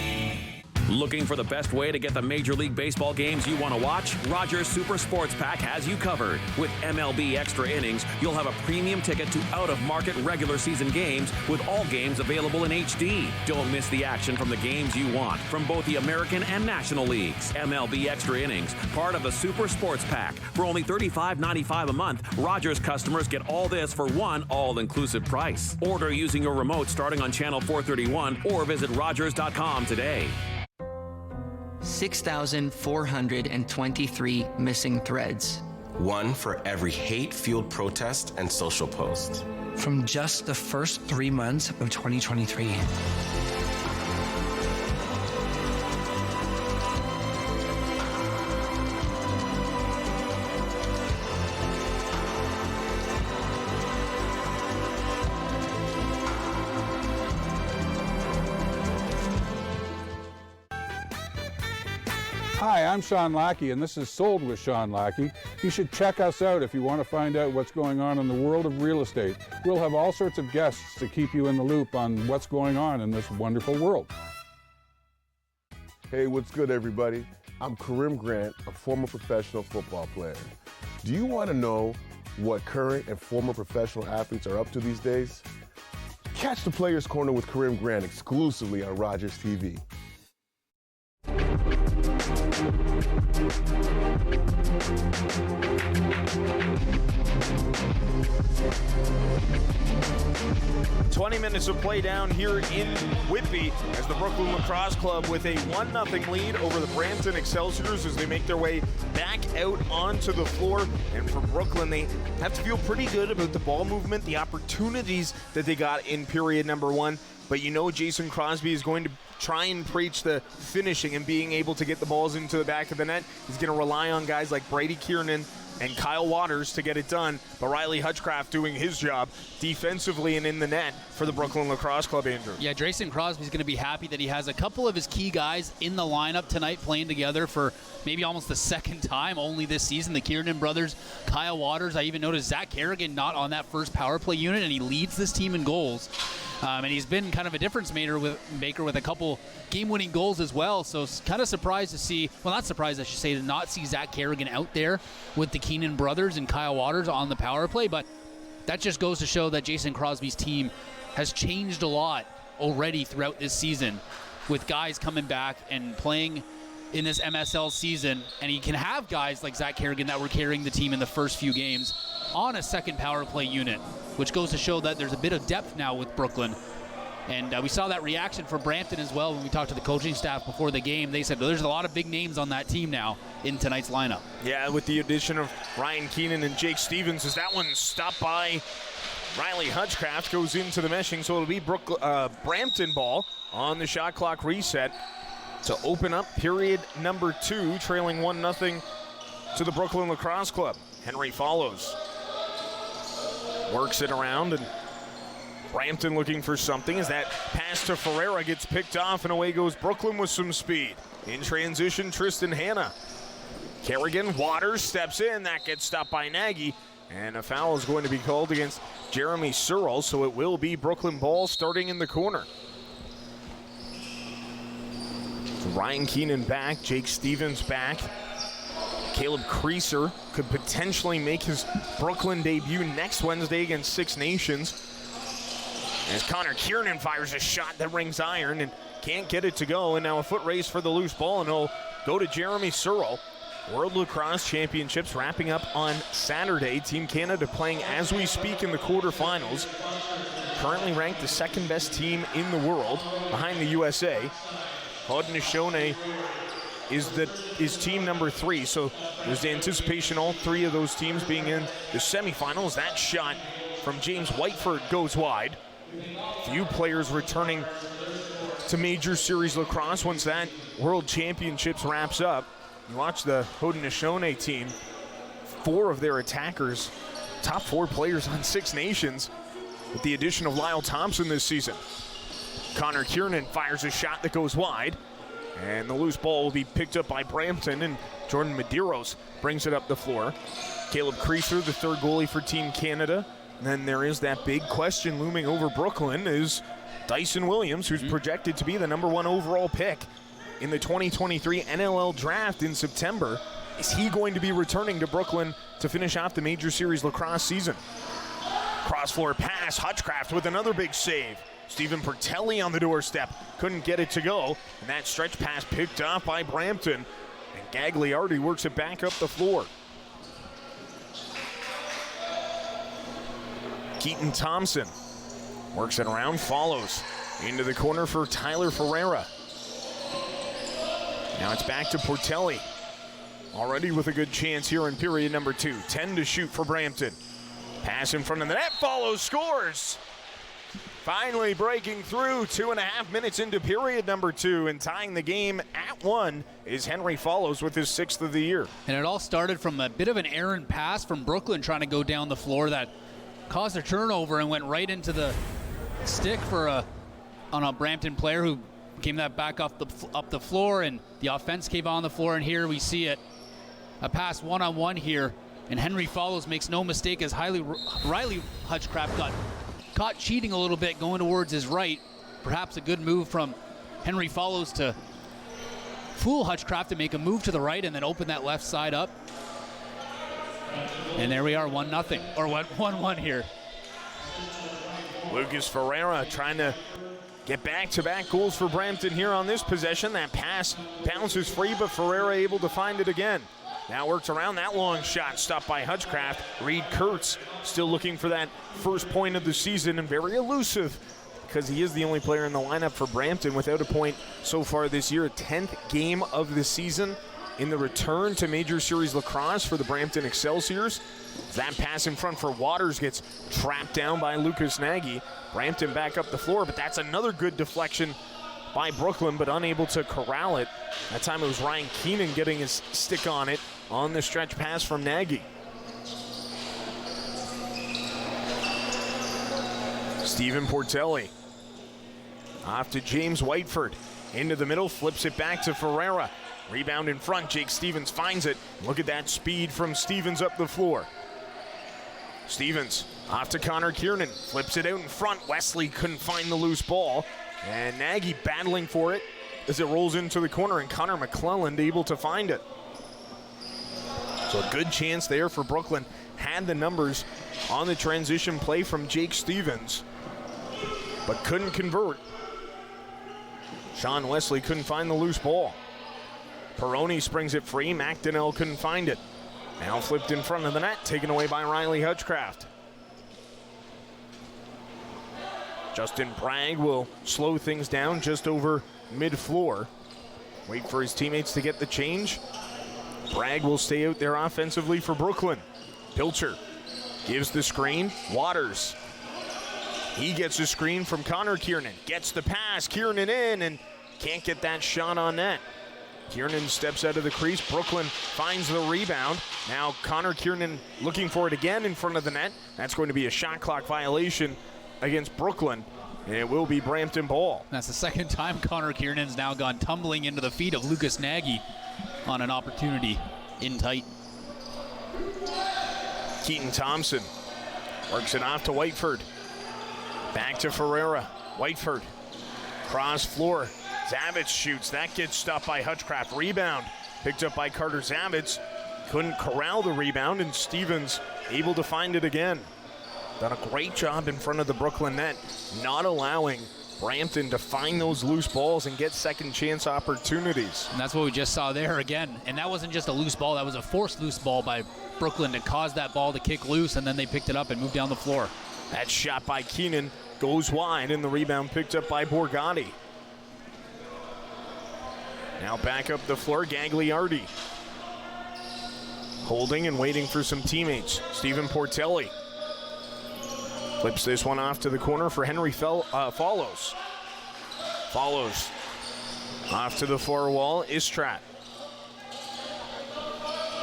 Looking for the best way to get the Major League Baseball games you want to watch? Rogers Super Sports Pack has you covered. With MLB Extra Innings, you'll have a premium ticket to out-of-market regular season games with all games available in HD. Don't miss the action from the games you want from both the American and National Leagues. MLB Extra Innings, part of the Super Sports Pack. For only $35.95 a month, Rogers customers get all this for one all-inclusive price. Order using your remote starting on channel 431 or visit Rogers.com today. 6,423 missing threads. One for every hate-fueled protest and social post. From just the first 3 months of 2023. Hi, I'm Sean Lackey, and this is Sold with Sean Lackey. You should check us out if you want to find out what's going on in the world of real estate. We'll have all sorts of guests to keep you in the loop on what's going on in this wonderful world. Hey, what's good, everybody? I'm Karim Grant, a former professional football player. Do you want to know what current and former professional athletes are up to these days? Catch the Players Corner with Karim Grant exclusively on Rogers TV. 20 minutes of play down here in Whitby as the Brooklyn Lacrosse Club with a 1-0 lead over the Brampton Excelsiors as they make their way back out onto the floor. And for Brooklyn, they have to feel pretty good about the ball movement, the opportunities that they got in period number 1. But you know Jason Crosby is going to try and preach the finishing and being able to get the balls into the back of the net. He's going to rely on guys like Brady Kiernan and Kyle Waters to get it done. But Riley Hutchcraft doing his job defensively and in the net for the Brooklyn Lacrosse Club, Andrew. Yeah, Jason Crosby's going to be happy that he has a couple of his key guys in the lineup tonight playing together for maybe almost the second time only this season. The Kiernan brothers, Kyle Waters. I even noticed Zach Kerrigan not on that first power play unit, and he leads this team in goals. And he's been kind of a difference maker with a couple game-winning goals as well. So kind of surprised to see, well, not surprised, I should say, to not see Zach Kerrigan out there with the Keenan brothers and Kyle Waters on the power play. But that just goes to show that Jason Crosby's team has changed a lot already throughout this season with guys coming back and playing in this MSL season. And he can have guys like Zach Kerrigan that were carrying the team in the first few games on a second power play unit, which goes to show that there's a bit of depth now with Brooklyn. And we saw that reaction from Brampton as well when we talked to the coaching staff before the game. They said, well, there's a lot of big names on that team now in tonight's lineup. Yeah, with the addition of Ryan Keenan and Jake Stevens, as that one stopped by Riley Hutchcraft, goes into the meshing, so it'll be Brampton ball on the shot clock reset to open up period number 2, trailing 1-0 to the Brooklyn Lacrosse Club. Henry follows. Works it around, and Brampton looking for something as that pass to Ferreira gets picked off, and away goes Brooklyn with some speed. In transition, Tristan Hanna Kerrigan, Waters steps in. That gets stopped by Nagy. And a foul is going to be called against Jeremy Searle, so it will be Brooklyn ball starting in the corner. So Ryan Keenan back, Jake Stevens back. Caleb Creaser could potentially make his Brooklyn debut next Wednesday against Six Nations. As Connor Kiernan fires a shot that rings iron and can't get it to go. And now a foot race for the loose ball, and it'll go to Jeremy Searle. World Lacrosse Championships wrapping up on Saturday. Team Canada playing as we speak in the quarterfinals. Currently ranked the second best team in the world behind the USA. Haudenosaunee is team number 3, so there's the anticipation all 3 of those teams being in the semifinals. That shot from James Whiteford goes wide. Few players returning to Major Series Lacrosse once that World Championships wraps up. You watch the Haudenosaunee team, 4 of their attackers, top 4 players on Six Nations, with the addition of Lyle Thompson this season. Connor Kiernan fires a shot that goes wide, and the loose ball will be picked up by Brampton, and Jordan Medeiros brings it up the floor. Caleb Creaser, the 3rd goalie for Team Canada. And then there is that big question looming over Brooklyn, is Dyson Williams, who's projected to be the number 1 overall pick in the 2023 NLL draft in September. Is he going to be returning to Brooklyn to finish off the Major Series Lacrosse season? Cross-floor pass, Hutchcraft with another big save. Stephen Pertelli on the doorstep, couldn't get it to go, and that stretch pass picked up by Brampton, and Gagliardi works it back up the floor. Keaton Thompson works it around, follows into the corner for Tyler Ferreira. Now it's back to Portelli, already with a good chance here in period number 2. 10 to shoot for Brampton. Pass in front of the net, follows, scores! Finally breaking through 2.5 minutes into period number 2, and tying the game at 1 is Henry Follows with his 6th of the year. And it all started from a bit of an errant pass from Brooklyn trying to go down the floor that caused a turnover and went right into the stick on a Brampton player who came that back up the floor, and the offense came on the floor, and here we see it. A pass one-on-one here, and Henry Follows makes no mistake as Riley Hutchcraft got caught cheating a little bit going towards his right. Perhaps a good move from Henry Follows to fool Hutchcraft to make a move to the right and then open that left side up. And there we are, 1-0, or 1-1 here. Lucas Ferreira trying to get back-to-back goals for Brampton here on this possession. That pass bounces free, but Ferreira able to find it again. Now works around that long shot, stopped by Hutchcraft. Reed Kurtz still looking for that first point of the season, and very elusive because he is the only player in the lineup for Brampton without a point so far this year. 10th game of the season in the return to Major Series Lacrosse for the Brampton Excelsiors. That pass in front for Waters gets trapped down by Lucas Nagy. Brampton back up the floor, but that's another good deflection by Brooklyn, but unable to corral it. That time it was Ryan Keenan getting his stick on it on the stretch pass from Nagy. Stephen Portelli off to James Whiteford. Into the middle, flips it back to Ferreira. Rebound in front, Jake Stevens finds it. Look at that speed from Stevens up the floor. Stevens off to Connor Kiernan, flips it out in front. Wesley couldn't find the loose ball, and Nagy battling for it as it rolls into the corner, and Connor McClelland able to find it. So a good chance there for Brooklyn. Had the numbers on the transition play from Jake Stevens, but couldn't convert. Sean Wesley couldn't find the loose ball. Peroni springs it free. McDonnell couldn't find it. Now flipped in front of the net, taken away by Riley Hutchcraft. Justin Bragg will slow things down just over mid-floor. Wait for his teammates to get the change. Bragg will stay out there offensively for Brooklyn. Pilcher gives the screen. Waters. He gets a screen from Connor Kiernan. Gets the pass. Kiernan in and can't get that shot on net. Kiernan steps out of the crease. Brooklyn finds the rebound. Now Connor Kiernan looking for it again in front of the net. That's going to be a shot clock violation against Brooklyn. And it will be Brampton ball. That's the second time Connor Kiernan's now gone tumbling into the feet of Lucas Nagy on an opportunity. in tight. Keaton Thompson works it off to Whiteford. Back to Ferreira. Whiteford. Cross floor. Zavitz shoots. That gets stopped by Hutchcraft. Rebound picked up by Carter Zavitz. Couldn't corral the rebound, and Stevens able to find it again. Done a great job in front of the Brooklyn net, not allowing Brampton to find those loose balls and get second chance opportunities. And that's what we just saw there again. And that wasn't just a loose ball, that was a forced loose ball by Brooklyn to cause that ball to kick loose, and then they picked it up and moved down the floor. That shot by Keenan goes wide, and the rebound picked up by Borgatti. Now back up the floor, Gagliardi. Holding and waiting for some teammates. Stephen Portelli flips this one off to the corner for Henry Follows. Follows off to the far wall, Istrat.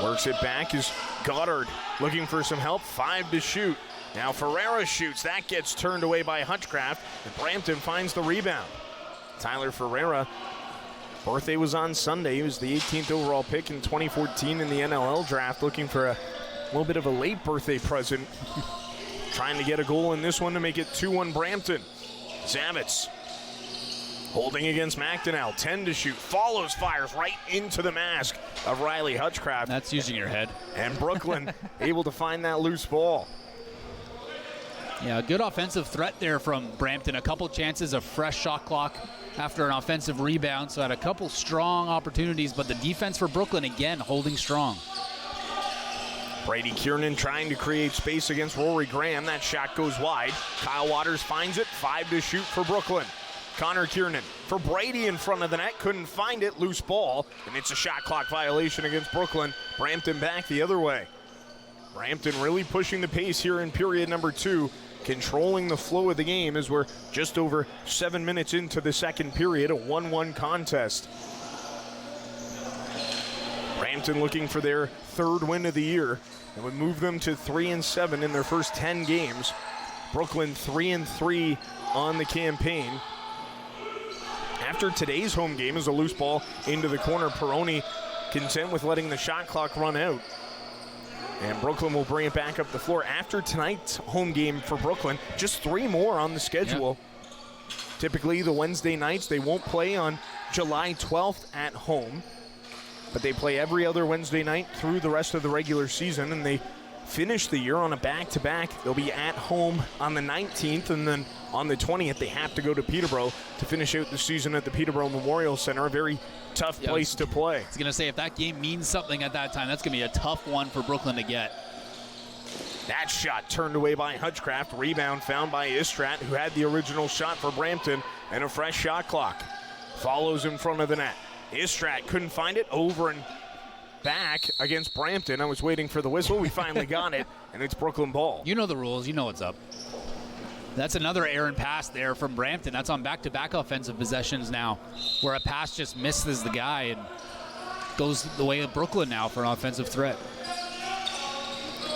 Works it back is Goddard looking for some help, 5 to shoot. Now Ferreira shoots, that gets turned away by Hutchcraft, and Brampton finds the rebound. Tyler Ferreira, birthday was on Sunday. He was the 18th overall pick in 2014 in the NLL draft, looking for a little bit of a late birthday present. Trying to get a goal in this one to make it 2-1 Brampton. Zavitz holding against McDonnell, 10 to shoot. Follows, fires right into the mask of Riley Hutchcraft. That's using your head. And Brooklyn able to find that loose ball. Yeah, good offensive threat there from Brampton. A couple chances of fresh shot clock after an offensive rebound, so had a couple strong opportunities, but the defense for Brooklyn, again, holding strong. Brady Kiernan trying to create space against Rory Graham. That shot goes wide. Kyle Waters finds it, 5 to shoot for Brooklyn. Connor Kiernan for Brady in front of the net, couldn't find it, loose ball, and it's a shot clock violation against Brooklyn. Brampton back the other way. Brampton really pushing the pace here in period number 2. Controlling the flow of the game as we're just over 7 minutes into the second period, a 1-1 contest. Brampton looking for their 3rd win of the year and would move them to 3-7 in their first 10 games. Brooklyn 3-3 on the campaign. After today's home game is a loose ball into the corner. Peroni content with letting the shot clock run out. And Brooklyn will bring it back up the floor. After tonight's home game for Brooklyn, just 3 more on the schedule. Yep. Typically, the Wednesday nights, they won't play on July 12th at home, but they play every other Wednesday night through the rest of the regular season, and they finish the year on a back-to-back. They'll be at home on the 19th, and then on the 20th, they have to go to Peterborough to finish out the season at the Peterborough Memorial Center, a very tough place to play. I was going to say, if that game means something at that time, that's going to be a tough one for Brooklyn to get. That shot turned away by Hutchcraft. Rebound found by Istrat, who had the original shot for Brampton, and a fresh shot clock. Follows in front of the net. Istrat couldn't find it, over and back against Brampton. I was waiting for the whistle. We finally got it, and it's Brooklyn ball. You know the rules. You know what's up. That's another errant pass there from Brampton. That's on back-to-back offensive possessions now, where a pass just misses the guy and goes the way of Brooklyn now for an offensive threat.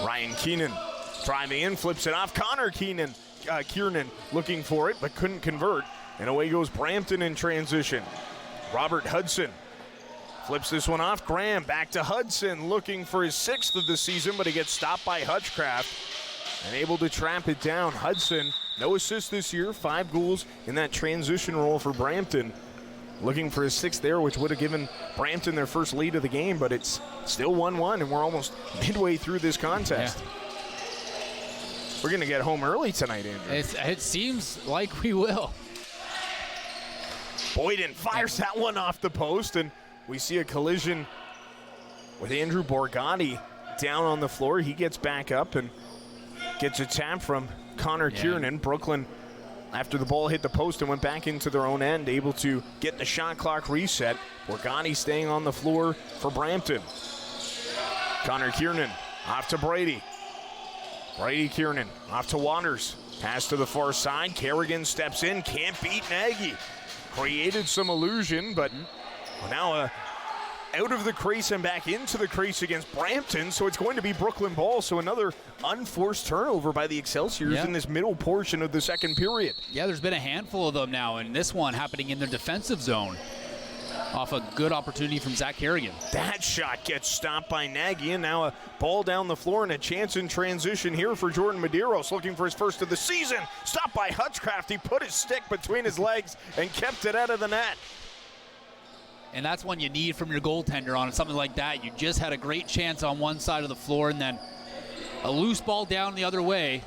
Ryan Keenan driving in, flips it off. Connor Kiernan looking for it, but couldn't convert. And away goes Brampton in transition. Robert Hudson flips this one off. Graham back to Hudson, looking for his 6th of the season, but he gets stopped by Hutchcraft and able to trap it down. Hudson, no assists this year, 5 goals in that transition role for Brampton. Looking for his 6th there, which would have given Brampton their first lead of the game, but it's still 1-1, and we're almost midway through this contest. Yeah. We're going to get home early tonight, Andrew. It seems like we will. Boyden fires that one off the post, and we see a collision with Andrew Borgatti down on the floor. He gets back up and gets a tap from Connor Kiernan. Brooklyn, after the ball hit the post and went back into their own end, able to get the shot clock reset. Borgatti staying on the floor for Brampton. Connor Kiernan off to Brady. Brady Kiernan off to Waters. Pass to the far side. Kerrigan steps in, can't beat Nagy. Created some illusion, but now out of the crease and back into the crease against Brampton, so it's going to be Brooklyn ball. So another unforced turnover by the Excelsiors in this middle portion of the second period. Yeah, there's been a handful of them now, and this one happening in their defensive zone. off a good opportunity from Zach Kerrigan. That shot gets stopped by Nagy, and now a ball down the floor and a chance in transition here for Jordan Medeiros, looking for his first of the season. Stopped by Hutchcraft. He put his stick between his legs and kept it out of the net. And that's one you need from your goaltender on something like that. You just had a great chance on one side of the floor, and then a loose ball down the other way,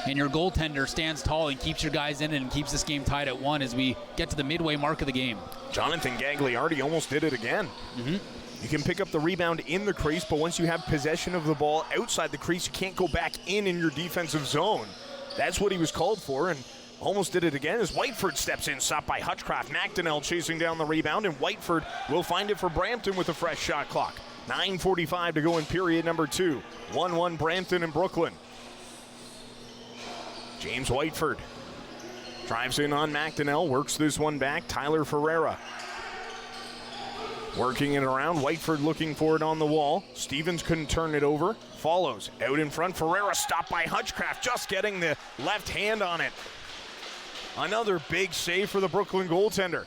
and your goaltender stands tall and keeps your guys in it and keeps this game tied at 1 as we get to the midway mark of the game. Jonathan Gagliardi almost did it again. You can pick up the rebound in the crease, but once you have possession of the ball outside the crease, you can't go back in your defensive zone. That's what he was called for, and almost did it again as Whiteford steps in, stopped by Hutchcraft. McDonnell chasing down the rebound, and Whiteford will find it for Brampton with a fresh shot clock. 9:45 to go in period number 2. 1-1 Brampton and Brooklyn. James Whiteford drives in on McDonnell, works this one back. Tyler Ferreira working it around. Whiteford looking for it on the wall. Stevens couldn't turn it over. Follows out in front. Ferreira stopped by Hutchcraft, just getting the left hand on it. Another big save for the Brooklyn goaltender.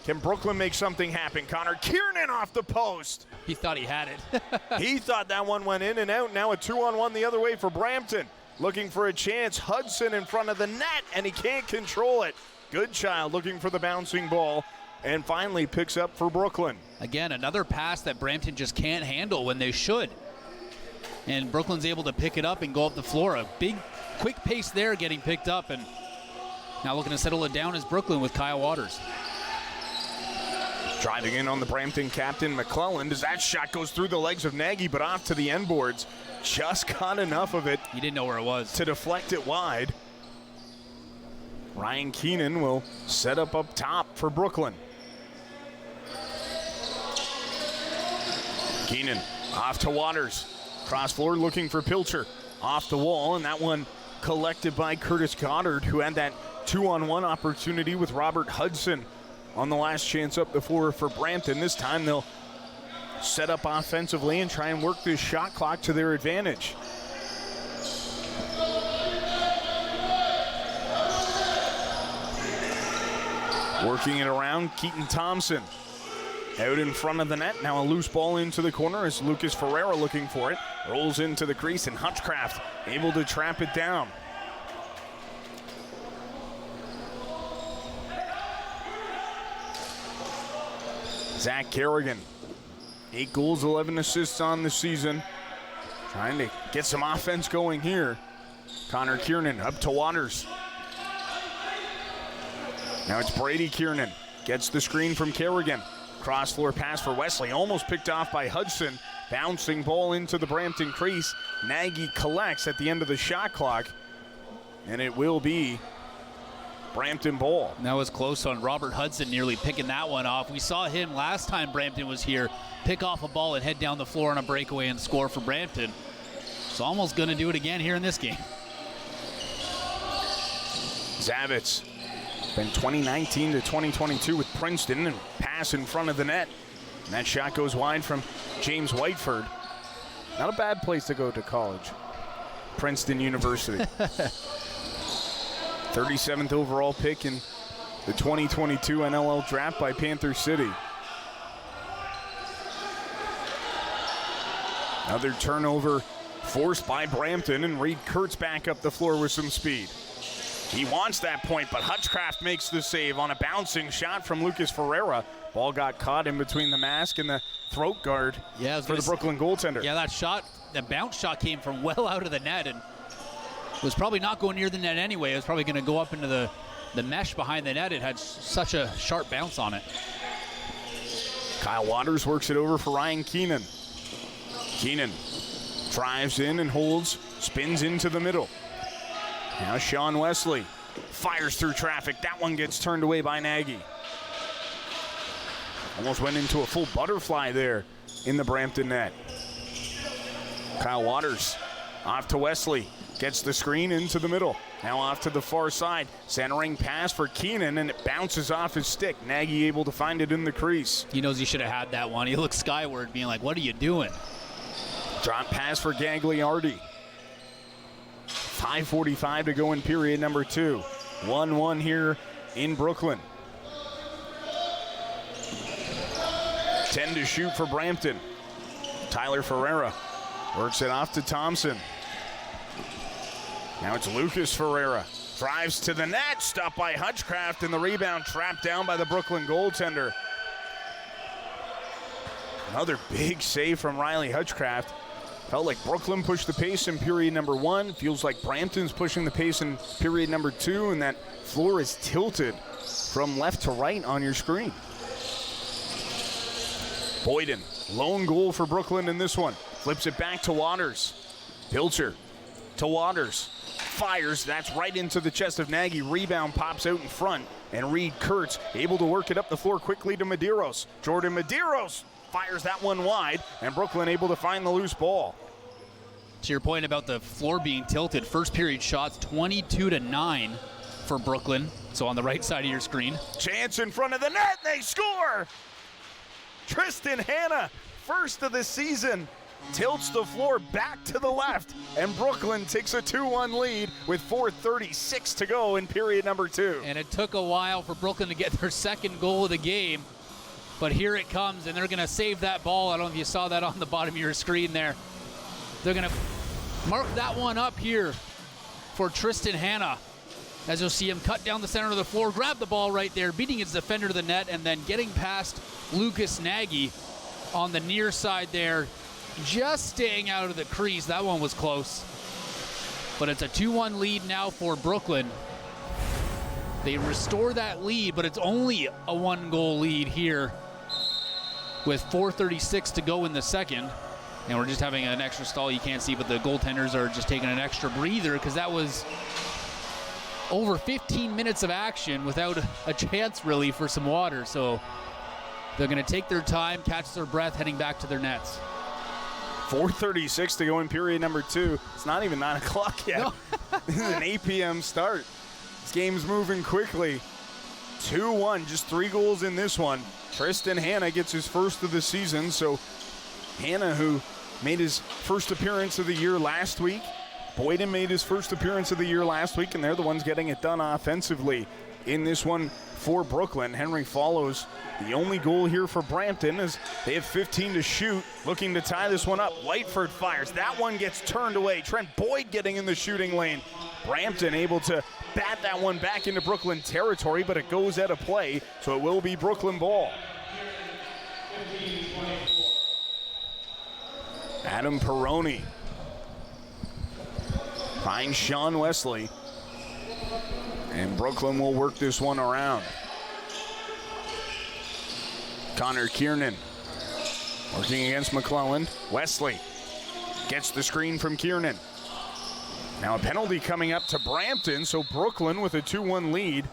Can Brooklyn make something happen? Connor Kiernan off the post. He thought he had it. He thought that one went in and out. Now a 2-on-1 the other way for Brampton. Looking for a chance. Hudson in front of the net, and he can't control it. Goodchild looking for the bouncing ball, and finally picks up for Brooklyn. Again, another pass that Brampton just can't handle when they should. And Brooklyn's able to pick it up and go up the floor. A big, quick pace there getting picked up, and now looking to settle it down is Brooklyn with Kyle Waters. Driving in on the Brampton captain, McClellan, as that shot goes through the legs of Nagy, but off to the end boards. Just got enough of it. He didn't know where it was. To deflect it wide. Ryan Keenan will set up top for Brooklyn. Keenan off to Waters. Cross floor looking for Pilcher. Off the wall, and that one collected by Curtis Goddard, who had that 2-on-1 opportunity with Robert Hudson on the last chance up the floor for Brampton. This time they'll set up offensively and try and work this shot clock to their advantage. Working it around, Keaton Thompson out in front of the net. Now a loose ball into the corner as Lucas Ferreira looking for it. Rolls into the crease, and Hutchcraft able to trap it down. Zach Kerrigan, 8 goals, 11 assists on the season. Trying to get some offense going here. Connor Kiernan up to Waters. Now it's Brady Kiernan. Gets the screen from Kerrigan. Cross floor pass for Wesley. Almost picked off by Hudson. Bouncing ball into the Brampton crease. Nagy collects at the end of the shot clock. And it will be Brampton ball. That was close on Robert Hudson nearly picking that one off. We saw him last time Brampton was here pick off a ball and head down the floor on a breakaway and score for Brampton. So almost going to do it again here in this game. Zavitz, been 2019 to 2022 with Princeton, and pass in front of the net. And that shot goes wide from James Whiteford. Not a bad place to go to college. Princeton University. 37th overall pick in the 2022 NLL draft by Panther City. Another turnover forced by Brampton, and Reed Kurtz back up the floor with some speed. He wants that point, but Hutchcraft makes the save on a bouncing shot from Lucas Ferreira. Ball got caught in between the mask and the throat guard for the Brooklyn goaltender. Yeah, that bounce shot came from well out of the net and was probably not going near the net anyway. It was probably going to go up into the mesh behind the net. It had such a sharp bounce on it. Kyle Waters works it over for Ryan Keenan. Keenan drives in and holds, spins into the middle. Now Sean Wesley fires through traffic. That one gets turned away by Nagy. Almost went into a full butterfly there in the Brampton net. Kyle Waters off to Wesley. Gets the screen into the middle. Now off to the far side. Centering pass for Keenan, and it bounces off his stick. Nagy able to find it in the crease. He knows he should have had that one. He looks skyward being like, what are you doing? Drop pass for Gagliardi. 5:45 to go in period number 2. 1-1 here in Brooklyn. 10 to shoot for Brampton. Tyler Ferreira works it off to Thompson. Now it's Lucas Ferreira. Drives to the net, stopped by Hutchcraft, and the rebound trapped down by the Brooklyn goaltender. Another big save from Riley Hutchcraft. Felt like Brooklyn pushed the pace in period number 1. Feels like Brampton's pushing the pace in period number 2, and that floor is tilted from left to right on your screen. Boyden, lone goal for Brooklyn in this one. Flips it back to Waters. Pilcher to Waters. Fires, that's right into the chest of Nagy. Rebound pops out in front, and Reed Kurtz able to work it up the floor quickly to Medeiros. Jordan Medeiros fires that one wide, and Brooklyn able to find the loose ball. To your point about the floor being tilted, first period shots 22-9 for Brooklyn. So on the right side of your screen. Chance in front of the net, they score! Tristan Hanna, first of the season, tilts the floor back to the left, and Brooklyn takes a 2-1 lead with 4:36 to go in period number 2. And it took a while for Brooklyn to get their second goal of the game, but here it comes, and they're going to save that ball. I don't know if you saw that on the bottom of your screen there. They're going to mark that one up here for Tristan Hanna, as you'll see him cut down the center of the floor, grab the ball right there, beating his defender to the net, and then getting past Lucas Nagy on the near side there, just staying out of the crease. That one was close. But it's a 2-1 lead now for Brooklyn. They restore that lead, but it's only a 1-goal lead here with 4:36 to go in the second. And we're just having an extra stall. You can't see, but the goaltenders are just taking an extra breather because that was over 15 minutes of action without a chance really for some water. So they're going to take their time, catch their breath, heading back to their nets. 4:36 to go in period number 2. It's not even 9 o'clock yet. No. This is an 8 p.m. start. This game's moving quickly. 2-1, just 3 goals in this one. Tristan Hanna gets his first of the season. So Hanna, who made his first appearance of the year last week. Boyden made his first appearance of the year last week, and they're the ones getting it done offensively in this one for Brooklyn. Henry follows the only goal here for Brampton as they have 15 to shoot, looking to tie this one up. Whiteford fires. That one gets turned away. Trent Boyd getting in the shooting lane. Brampton able to bat that one back into Brooklyn territory, but it goes out of play, so it will be Brooklyn ball. Adam Perrone finds Sean Wesley, and Brooklyn will work this one around. Connor Kiernan working against McClelland. Wesley gets the screen from Kiernan. Now a penalty coming up to Brampton, so Brooklyn with a 2-1 lead.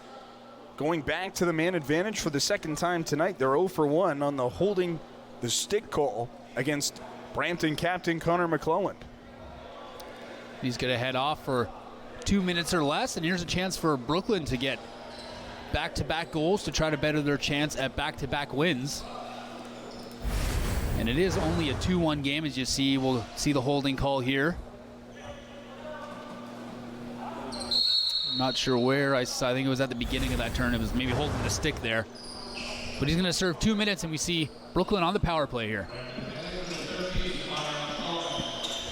Going back to the man advantage for the second time tonight. They're 0 for 1 on the holding the stick call against Brampton captain Connor McClelland. He's going to head off for 2 minutes or less, and here's a chance for Brooklyn to get back-to-back goals to try to better their chance at back-to-back wins. And it is only a 2-1 game, as you see. We'll see the holding call here. I'm not sure where. I think it was at the beginning of that turn. It was maybe holding the stick there. But he's going to serve 2 minutes, and we see Brooklyn on the power play here.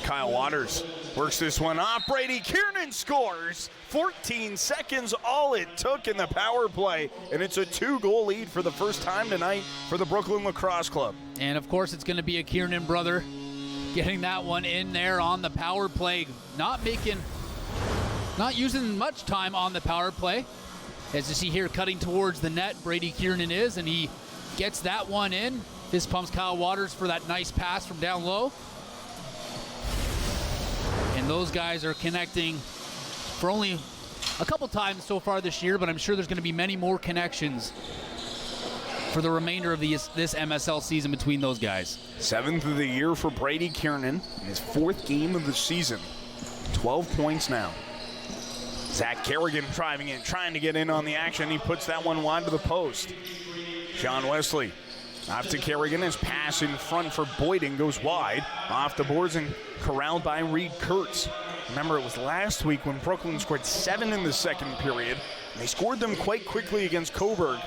Kyle Waters works this one off. Brady Kiernan scores. 14 seconds all it took in the power play, and it's a 2-goal lead for the first time tonight for the Brooklyn Lacrosse Club. And of course it's going to be a Kiernan brother getting that one in there on the power play. Not using much time on the power play. As you see here, cutting towards the net, Brady Kiernan is, and he gets that one in. Fist pumps Kyle Waters for that nice pass from down low. And those guys are connecting for only a couple times so far this year, but I'm sure there's going to be many more connections for the remainder of this MSL season between those guys. 7th of the year for Brady Kiernan, his 4th game of the season. 12 points now. Zach Kerrigan driving in, trying to get in on the action. He puts that one wide to the post. Sean Wesley off to Kerrigan. His pass in front for Boyden goes wide. Off the boards and corralled by Reed Kurtz. Remember, it was last week when Brooklyn scored 7 in the second period. They scored them quite quickly against Coburg.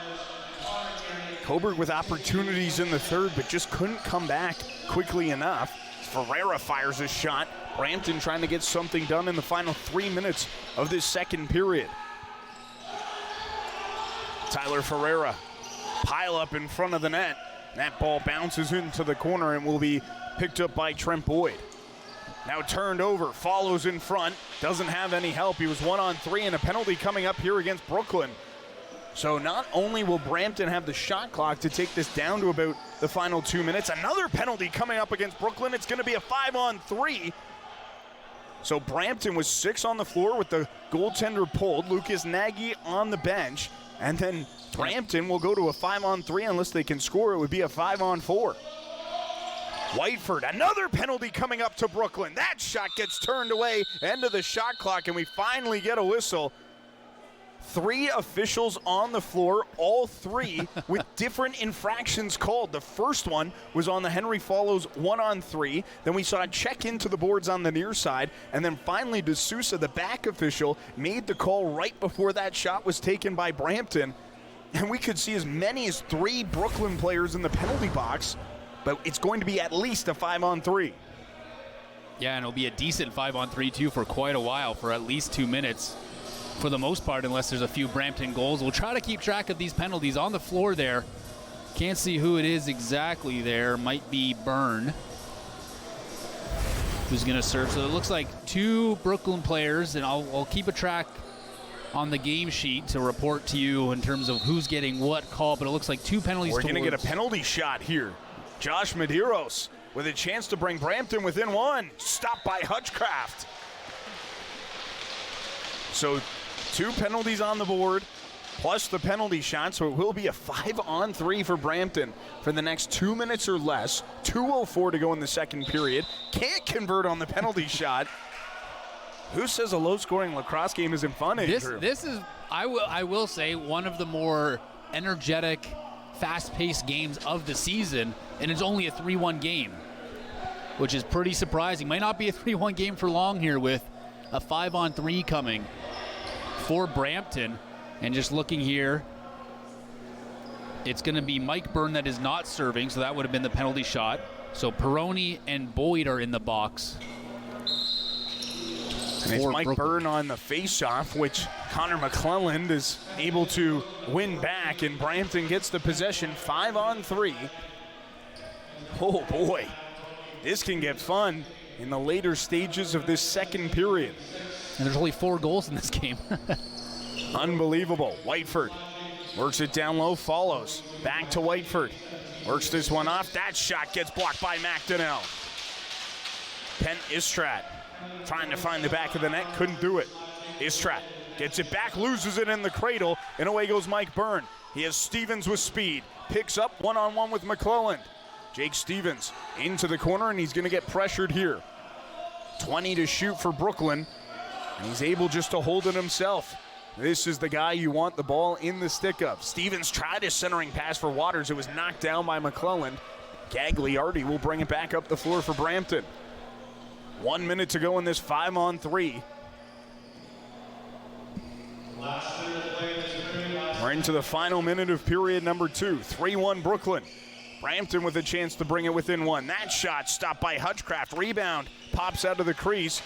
Coburg with opportunities in the third, but just couldn't come back quickly enough. Ferreira fires a shot. Brampton trying to get something done in the final 3 minutes of this second period. Tyler Ferreira, pile up in front of the net. That ball bounces into the corner and will be picked up by Trent Boyd. Now turned over, follows in front, doesn't have any help. He was 1-on-3 and a penalty coming up here against Brooklyn. So not only will Brampton have the shot clock to take this down to about the final 2 minutes, another penalty coming up against Brooklyn. It's going to be a 5-on-3. So Brampton was 6 on the floor with the goaltender pulled. Lucas Nagy on the bench. And then Brampton will go to a 5-on-3 unless they can score. It would be a 5-on-4. Whiteford, another penalty coming up to Brooklyn. That shot gets turned away, end of the shot clock, and we finally get a whistle. 3 officials on the floor, all 3 with different infractions called. The first one was on the Henry Follows 1-on-3. Then we saw a check into the boards on the near side. And then finally, D'Souza, the back official, made the call right before that shot was taken by Brampton. And we could see as many as 3 Brooklyn players in the penalty box, but it's going to be at least a 5-on-3. Yeah, and it'll be a decent 5-on-3 too for quite a while, for at least 2 minutes. For the most part, unless there's a few Brampton goals. We'll try to keep track of these penalties on the floor there. Can't see who it is exactly there. Might be Byrne, who's going to serve. So it looks like 2 Brooklyn players, and I'll keep a track on the game sheet to report to you in terms of who's getting what call, but it looks like 2 penalties. We're going to get a penalty shot here. Josh Medeiros with a chance to bring Brampton within 1. Stopped by Hutchcraft. So 2 penalties on the board, plus the penalty shot, so it will be a 5-on-3 for Brampton for the next 2 minutes or less. 2:04 to go in the second period. Can't convert on the penalty shot. Who says a low-scoring lacrosse game isn't fun, Andrew? This is, I will say, one of the more energetic, fast-paced games of the season, and it's only a 3-1 game, which is pretty surprising. Might not be a 3-1 game for long here with a 5-on-3 coming for Brampton. And just looking here, it's going to be Mike Byrne that is not serving, so that would have been the penalty shot. So Peroni and Boyd are in the box. And it's Mike Byrne on the face-off, which Connor McClelland is able to win back, and Brampton gets the possession. 5-on-3. Oh boy, this can get fun in the later stages of this second period. And there's only 4 goals in this game. Unbelievable. Whiteford works it down low, follows. Back to Whiteford. Works this one off. That shot gets blocked by McDonnell. Penn Istrat trying to find the back of the net, couldn't do it. Istrat gets it back, loses it in the cradle, and away goes Mike Byrne. He has Stevens with speed. Picks up one-on-one with McClelland. Jake Stevens into the corner, and he's going to get pressured here. 20 to shoot for Brooklyn. And he's able just to hold it himself. This is the guy you want the ball in the stick of. Stevens tried a centering pass for Waters. It was knocked down by McClelland. Gagliardi will bring it back up the floor for Brampton. 1 minute to go in this 5-on-3. We're into the final minute of period number 2. 3-1 Brooklyn. Brampton with a chance to bring it within 1. That shot stopped by Hutchcraft. Rebound pops out of the crease.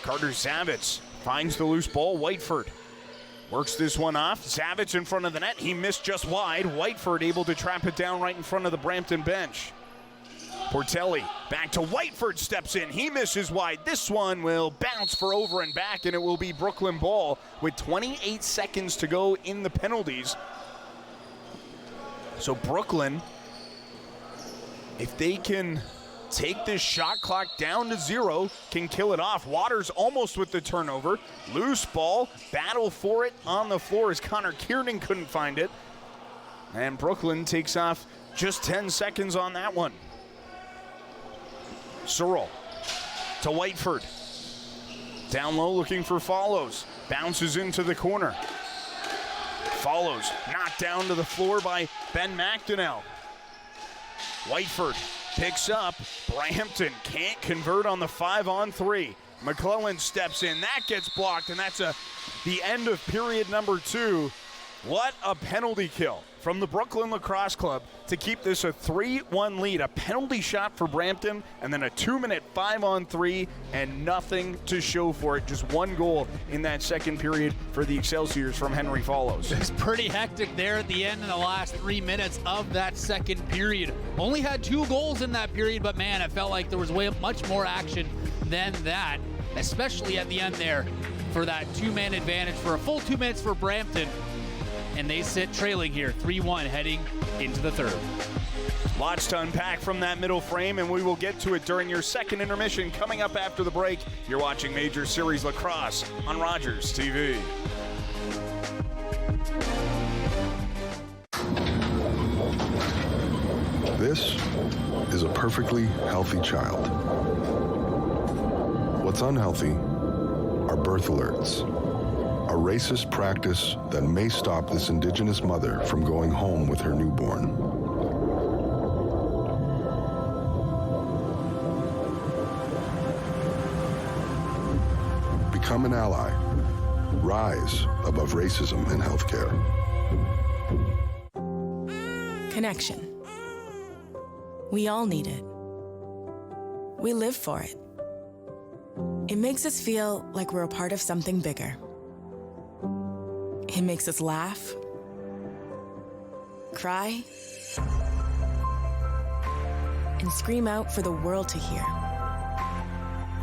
Carter Zavitz finds the loose ball. Whiteford works this one off. Zavitz in front of the net. He missed just wide. Whiteford able to trap it down right in front of the Brampton bench. Portelli back to Whiteford, steps in. He misses wide. This one will bounce for over and back, and it will be Brooklyn ball with 28 seconds to go in the penalties. So Brooklyn, if they can take this shot clock down to 0, can kill it off. Waters almost with the turnover. Loose ball, battle for it on the floor as Connor Kiernan couldn't find it. And Brooklyn takes off just 10 seconds on that one. Searle to Whiteford. Down low looking for Follows. Bounces into the corner. Follows knocked down to the floor by Ben McDonnell. Whiteford picks up. Brampton can't convert on the 5-on-3. McClelland steps in. That gets blocked, and that's the end of period number 2. What a penalty kill from the Brooklyn Lacrosse Club to keep this a 3-1 lead. A penalty shot for Brampton, and then a 2-minute 5-on-3, and nothing to show for it. Just one goal in that second period for the Excelsiors from Henry Follows. It was pretty hectic there at the end in the last 3 minutes of that second period. Only had 2 goals in that period, but man, it felt like there was much more action than that, especially at the end there for that 2-man advantage for a full 2 minutes for Brampton. And they sit trailing here, 3-1, heading into the third. Lots to unpack from that middle frame, and we will get to it during your second intermission coming up after the break. You're watching Major Series Lacrosse on RogersTV. This is a perfectly healthy child. What's unhealthy are birth alerts. A racist practice that may stop this Indigenous mother from going home with her newborn. Become an ally. Rise above racism in healthcare. Connection. We all need it. We live for it. It makes us feel like we're a part of something bigger. It makes us laugh, cry, and scream out for the world to hear.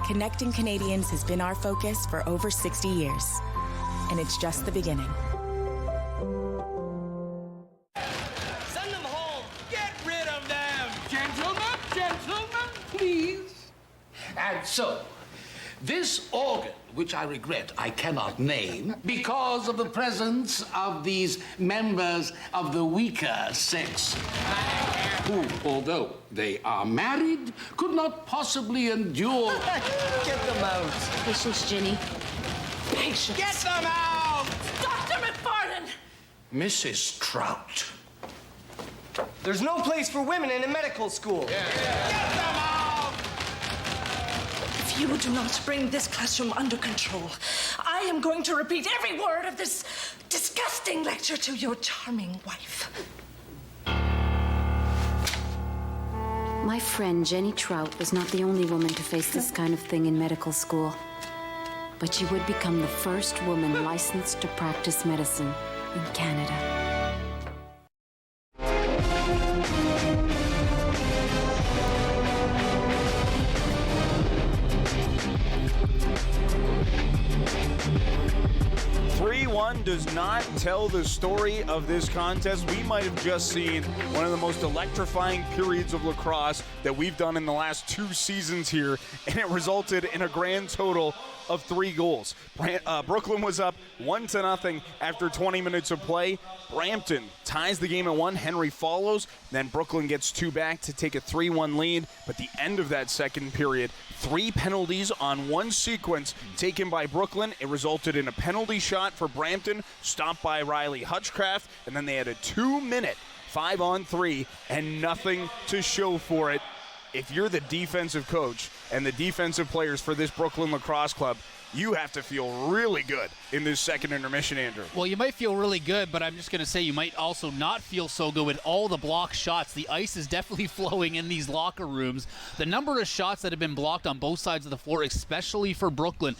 Connecting Canadians has been our focus for over 60 years, and it's just the beginning. Send them home! Get rid of them! Gentlemen, please. And so, this organ, which I regret I cannot name because of the presence of these members of the weaker sex, who, although they are married, could not possibly endure... Get them out. Patience, Ginny. Patience. Get them out! Dr. McFarland! Mrs. Trout. There's no place for women in a medical school. Get them out! If you do not bring this classroom under control, I am going to repeat every word of this disgusting lecture to your charming wife. My friend Jenny Trout was not the only woman to face this kind of thing in medical school. But she would become the first woman licensed to practice medicine in Canada. 3-1 does not tell the story of this contest. We might have just seen one of the most electrifying periods of lacrosse that we've done in the last 2 seasons here, and it resulted in a grand total of 3 goals. Brooklyn was up 1-0 after 20 minutes of play. Brampton ties the game at 1. Henry follows. Then Brooklyn gets 2 back to take a 3-1 lead. But the end of that second period, 3 penalties on 1 sequence taken by Brooklyn. It resulted in a penalty shot for Brampton, stopped by Riley Hutchcraft, and then they had a 2-minute 5-on-3 and nothing to show for it. If you're the defensive coach and the defensive players for this Brooklyn Lacrosse Club, you have to feel really good in this second intermission, Andrew. Well, you might feel really good, but I'm just going to say you might also not feel so good with all the blocked shots. The ice is definitely flowing in these locker rooms. The number of shots that have been blocked on both sides of the floor, especially for Brooklyn,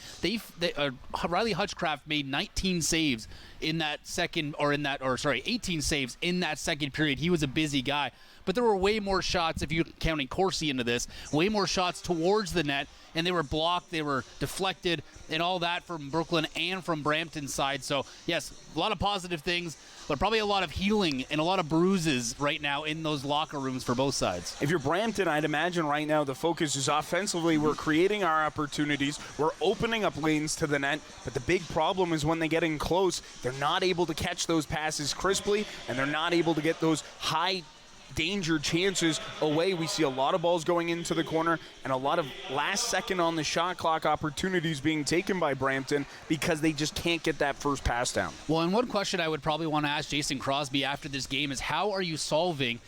Riley Hutchcraft made 19 saves in that 18 saves in that second period. He was a busy guy. But there were way more shots, if you're counting Corsi into this, way more shots towards the net, and they were blocked, they were deflected, and all that from Brooklyn and from Brampton's side. So, yes, a lot of positive things, but probably a lot of healing and a lot of bruises right now in those locker rooms for both sides. If you're Brampton, I'd imagine right now the focus is offensively. We're creating our opportunities. We're opening up lanes to the net, but the big problem is when they get in close, they're not able to catch those passes crisply, and they're not able to get those high danger chances away. We see a lot of balls going into the corner and a lot of last second on the shot clock opportunities being taken by Brampton because they just can't get that first pass down. Well, and one question I would probably want to ask Jason Crosby after this game is how are you solving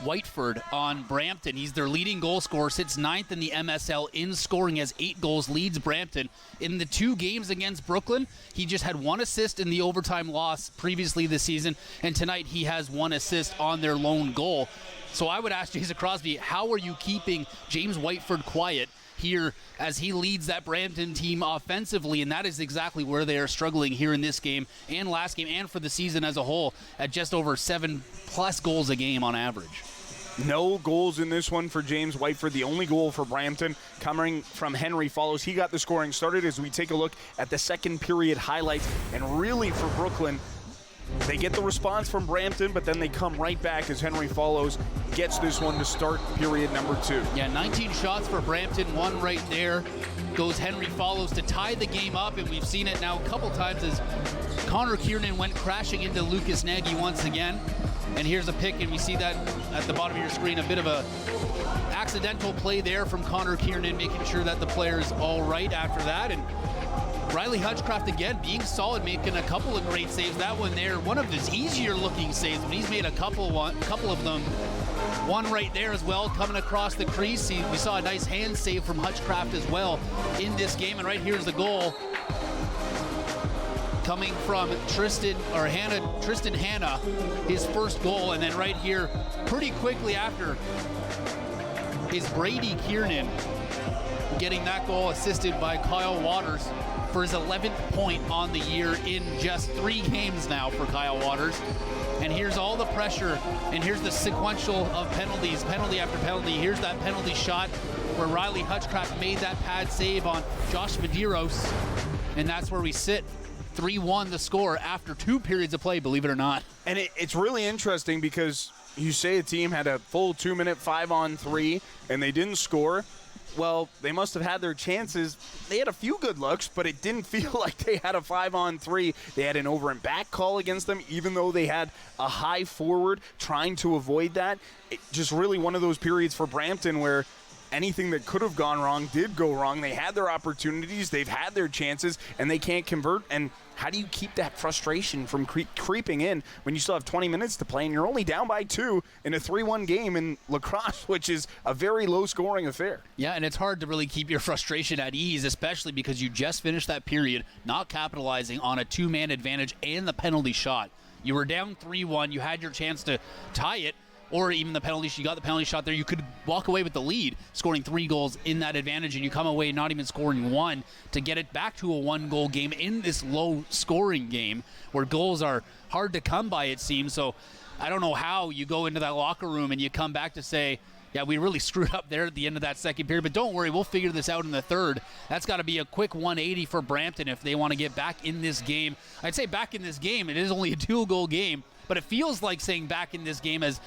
Whiteford on Brampton. He's their leading goal scorer, sits 9th in the MSL in scoring, has 8 goals, leads Brampton. In the 2 games against Brooklyn, he just had 1 assist in the overtime loss previously this season, and tonight he has 1 assist on their lone goal. So I would ask Jason Crosby, how are you keeping James Whiteford quiet here as he leads that Brampton team offensively? And that is exactly where they are struggling here in this game and last game and for the season as a whole, at just over 7+ goals a game on average. No goals in this one for James Whiteford. The only goal for Brampton coming from Henry Follows. He got the scoring started as we take a look at the second period highlights. And really for Brooklyn, they get the response from Brampton, but then they come right back as Henry Follows gets this one to start period number 2. Yeah, 19 shots for Brampton, 1 right there. Goes Henry Follows to tie the game up, and we've seen it now a couple times as Connor Kiernan went crashing into Lucas Nagy once again. And here's a pick, and we see that at the bottom of your screen, a bit of a accidental play there from Connor Kiernan, making sure that the player's all right after that. And Riley Hutchcraft again being solid, making a couple of great saves. That one there, one of his easier looking saves, but he's made a couple of them. One right there as well, coming across the crease. We saw a nice hand save from Hutchcraft as well in this game. And right here's the goal coming from Tristan Hanna, his first goal. And then right here, pretty quickly after, is Brady Kiernan getting that goal, assisted by Kyle Waters for his 11th point on the year in just 3 games now for Kyle Waters. And here's all the pressure, and here's the sequential of penalties, penalty after penalty. Here's that penalty shot where Riley Hutchcraft made that pad save on Josh Medeiros, and that's where we sit. 3-1 the score after 2 periods of play, believe it or not. And it's really interesting because you say a team had a full 2-minute 5-on-3 and they didn't score. Well, they must have had their chances. They had a few good looks, but it didn't feel like they had a 5-on-3. They had an over and back call against them, even though they had a high forward trying to avoid that. It just really one of those periods for Brampton where anything that could have gone wrong did go wrong. They had their opportunities, they've had their chances, and they can't convert. And how do you keep that frustration from creeping in when you still have 20 minutes to play and you're only down by 2 in a 3-1 game in lacrosse, which is a very low-scoring affair? Yeah, and it's hard to really keep your frustration at ease, especially because you just finished that period not capitalizing on a 2-man advantage and the penalty shot. You were down 3-1. You had your chance to tie it, or even the penalty. You got the penalty shot there. You could walk away with the lead, scoring 3 goals in that advantage, and you come away not even scoring 1 to get it back to a 1-goal game in this low-scoring game where goals are hard to come by, it seems. So I don't know how you go into that locker room and you come back to say, yeah, we really screwed up there at the end of that second period, but don't worry, we'll figure this out in the third. That's got to be a quick 180 for Brampton if they want to get back in this game. I'd say back in this game. It is only a 2-goal game, but it feels like saying back in this game is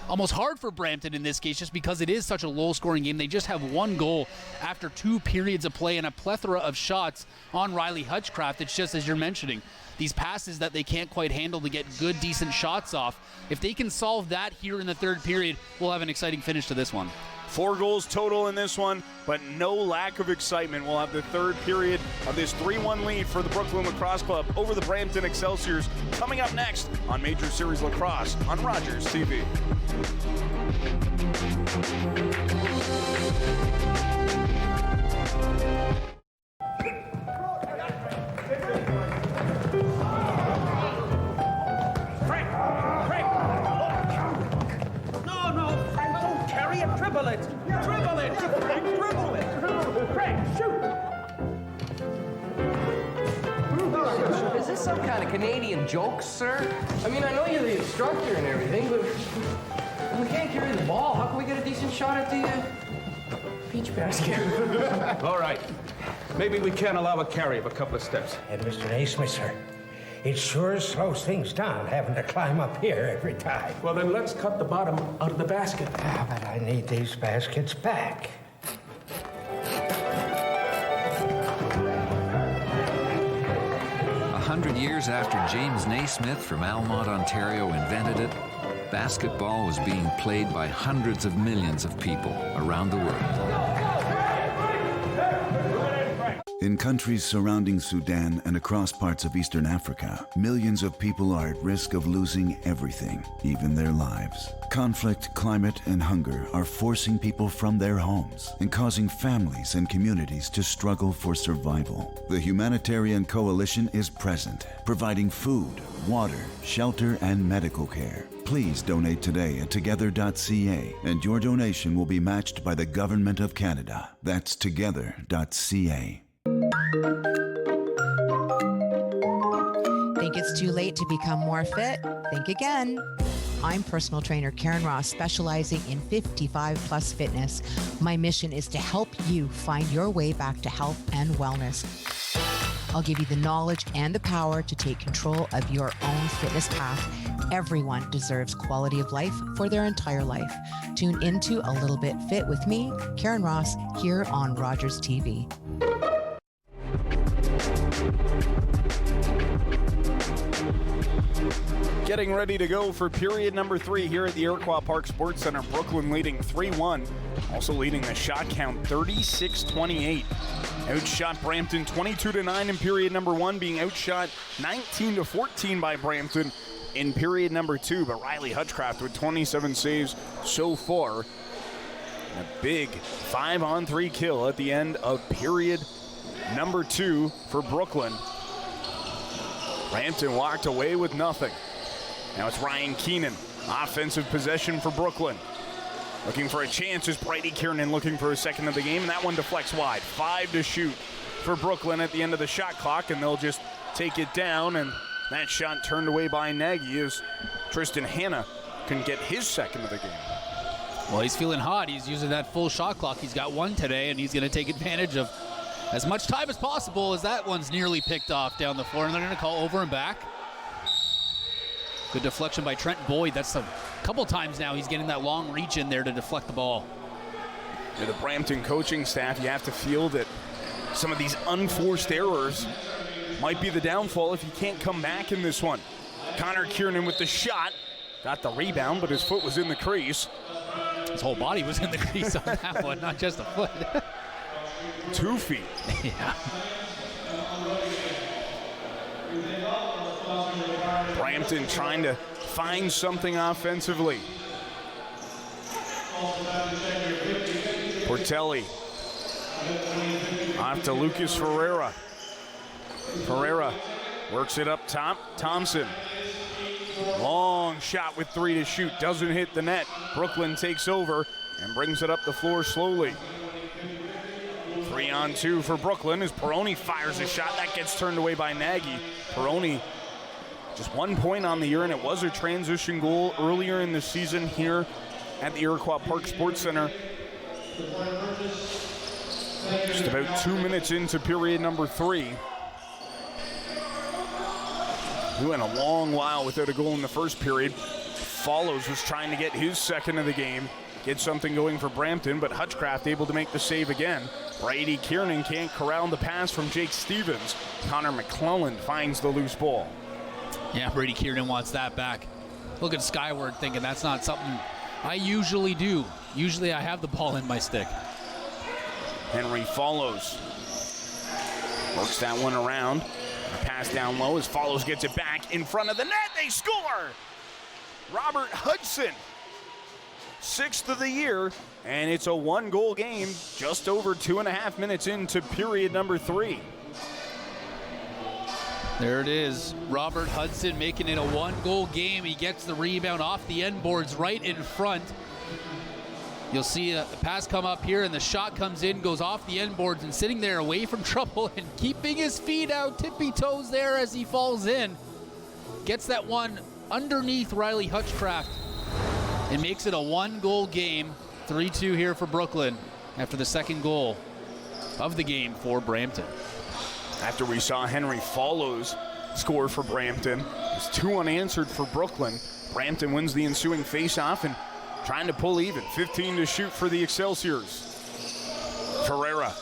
almost hard for Brampton in this case, just because it is such a low-scoring game. They just have 1 goal after 2 periods of play and a plethora of shots on Riley Hutchcraft. It's just, as you're mentioning, these passes that they can't quite handle to get good, decent shots off. If they can solve that here in the third period, we'll have an exciting finish to this one. 4 goals total in this one, but no lack of excitement. We'll have the third period of this 3-1 lead for the Brooklin Lacrosse Club over the Brampton Excelsiors coming up next on Major Series Lacrosse on RogersTV. Dribble it! Dribble it! Frank, dribble it! Frank, shoot! Is this some kind of Canadian joke, sir? I mean, I know you're the instructor and everything, but we can't carry the ball. How can we get a decent shot at the peach basket? All right. Maybe we can allow a carry of a couple of steps. And Mr. Naismith, sir, it sure slows things down having to climb up here every time. Well, then let's cut the bottom out of the basket. Ah, but I need these baskets back. 100 years after James Naismith from Almont, Ontario invented it, basketball was being played by hundreds of millions of people around the world. In countries surrounding Sudan and across parts of Eastern Africa, millions of people are at risk of losing everything, even their lives. Conflict, climate, and hunger are forcing people from their homes and causing families and communities to struggle for survival. The Humanitarian Coalition is present, providing food, water, shelter, and medical care. Please donate today at together.ca, and your donation will be matched by the Government of Canada. That's together.ca. Think it's too late to become more fit? Think again. I'm personal trainer Karen Ross, specializing in 55-plus fitness. My mission is to help you find your way back to health and wellness. I'll give you the knowledge and the power to take control of your own fitness path. Everyone deserves quality of life for their entire life. Tune into A Little Bit Fit with me, Karen Ross, here on RogersTV. Getting ready to go for period number 3 here at the Iroquois Park Sports Center. Brooklyn leading 3-1, also leading the shot count 36-28. Outshot Brampton 22-9 in period number 1, being outshot 19-14 by Brampton in period number 2. But Riley Hutchcraft with 27 saves so far. And a big 5-on-3 kill at the end of period number 2 for Brooklyn. Brampton walked away with nothing. Now it's Ryan Keenan, offensive possession for Brooklyn. Looking for a chance is Brady Kiernan, looking for a second of the game, and that one deflects wide. 5 to shoot for Brooklyn at the end of the shot clock, and they'll just take it down, and that shot turned away by Nagy as Tristan Hanna can get his second of the game. Well, he's feeling hot. He's using that full shot clock. He's got one today, and he's going to take advantage of as much time as possible, as that one's nearly picked off down the floor, and they're going to call over and back. Good deflection by Trent Boyd. That's a couple times now he's getting that long reach in there to deflect the ball. To the Brampton coaching staff, you have to feel that some of these unforced errors might be the downfall if you can't come back in this one. Connor Kiernan with the shot. Got the rebound, but his foot was in the crease. His whole body was in the crease on that one, not just a foot. 2 feet. Yeah. Brampton trying to find something offensively. Portelli off to Lucas Ferreira. Ferreira works it up top. Thompson. Long shot with 3 to shoot. Doesn't hit the net. Brooklyn takes over and brings it up the floor slowly. 3-on-2 for Brooklyn as Peroni fires a shot. That gets turned away by Nagy. Peroni just 1 point on the year, and it was a transition goal earlier in the season here at the Iroquois Park Sports Center. Just about 2 minutes into period number 3. We went a long while without a goal in the first period. Follows was trying to get his second of the game, get something going for Brampton, but Hutchcraft able to make the save again. Brady Kiernan can't corral the pass from Jake Stevens. Connor McClellan finds the loose ball. Yeah, Brady Kiernan wants that back. Looking skyward, thinking that's not something I usually do. Usually I have the ball in my stick. Henry follows. Works that one around. Pass down low as Follows gets it back in front of the net. They score! Robert Hudson, 6th of the year, and it's a 1-goal game just over 2.5 minutes into period number 3. There it is. Robert Hudson making it a 1-goal game. He gets the rebound off the end boards right in front. You'll see the pass come up here, and the shot comes in, goes off the end boards, and sitting there away from trouble and keeping his feet out, tippy toes there as he falls in. Gets that one underneath Riley Hutchcraft and makes it a 1-goal game. 3-2 here for Brooklyn after the second goal of the game for Brampton. After we saw Henry Follows score for Brampton, it's 2 unanswered for Brooklyn. Brampton wins the ensuing faceoff and trying to pull even. 15 to shoot for the Excelsiors. Ferreira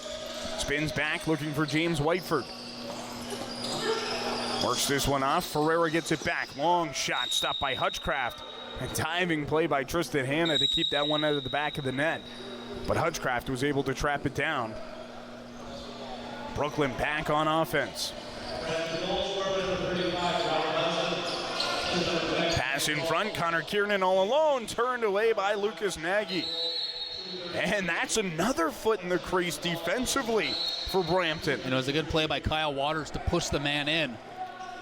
spins back looking for James Whiteford. Works this one off. Ferreira gets it back. Long shot stopped by Hutchcraft. A diving play by Tristan Hanna to keep that one out of the back of the net. But Hutchcraft was able to trap it down. Brooklyn back on offense. Pass in front, Connor Kiernan all alone, turned away by Lucas Nagy. And that's another foot in the crease defensively for Brampton. It was a good play by Kyle Waters to push the man in.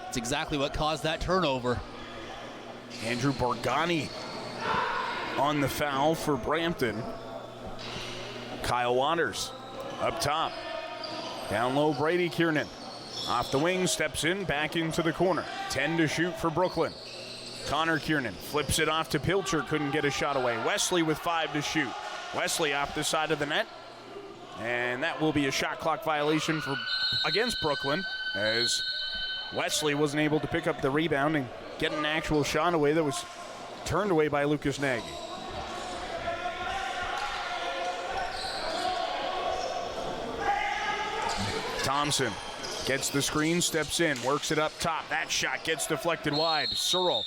It's exactly what caused that turnover. Andrew Borgani on the foul for Brampton. Kyle Waters up top. Down low, Brady Kiernan. Off the wing, steps in, back into the corner. 10 to shoot for Brooklyn. Connor Kiernan flips it off to Pilcher, couldn't get a shot away. Wesley with 5 to shoot. Wesley off the side of the net. And that will be a shot clock violation against Brooklyn, as Wesley wasn't able to pick up the rebound and get an actual shot away that was turned away by Lucas Nagy. Thompson gets the screen, steps in, works it up top. That shot gets deflected wide. Searle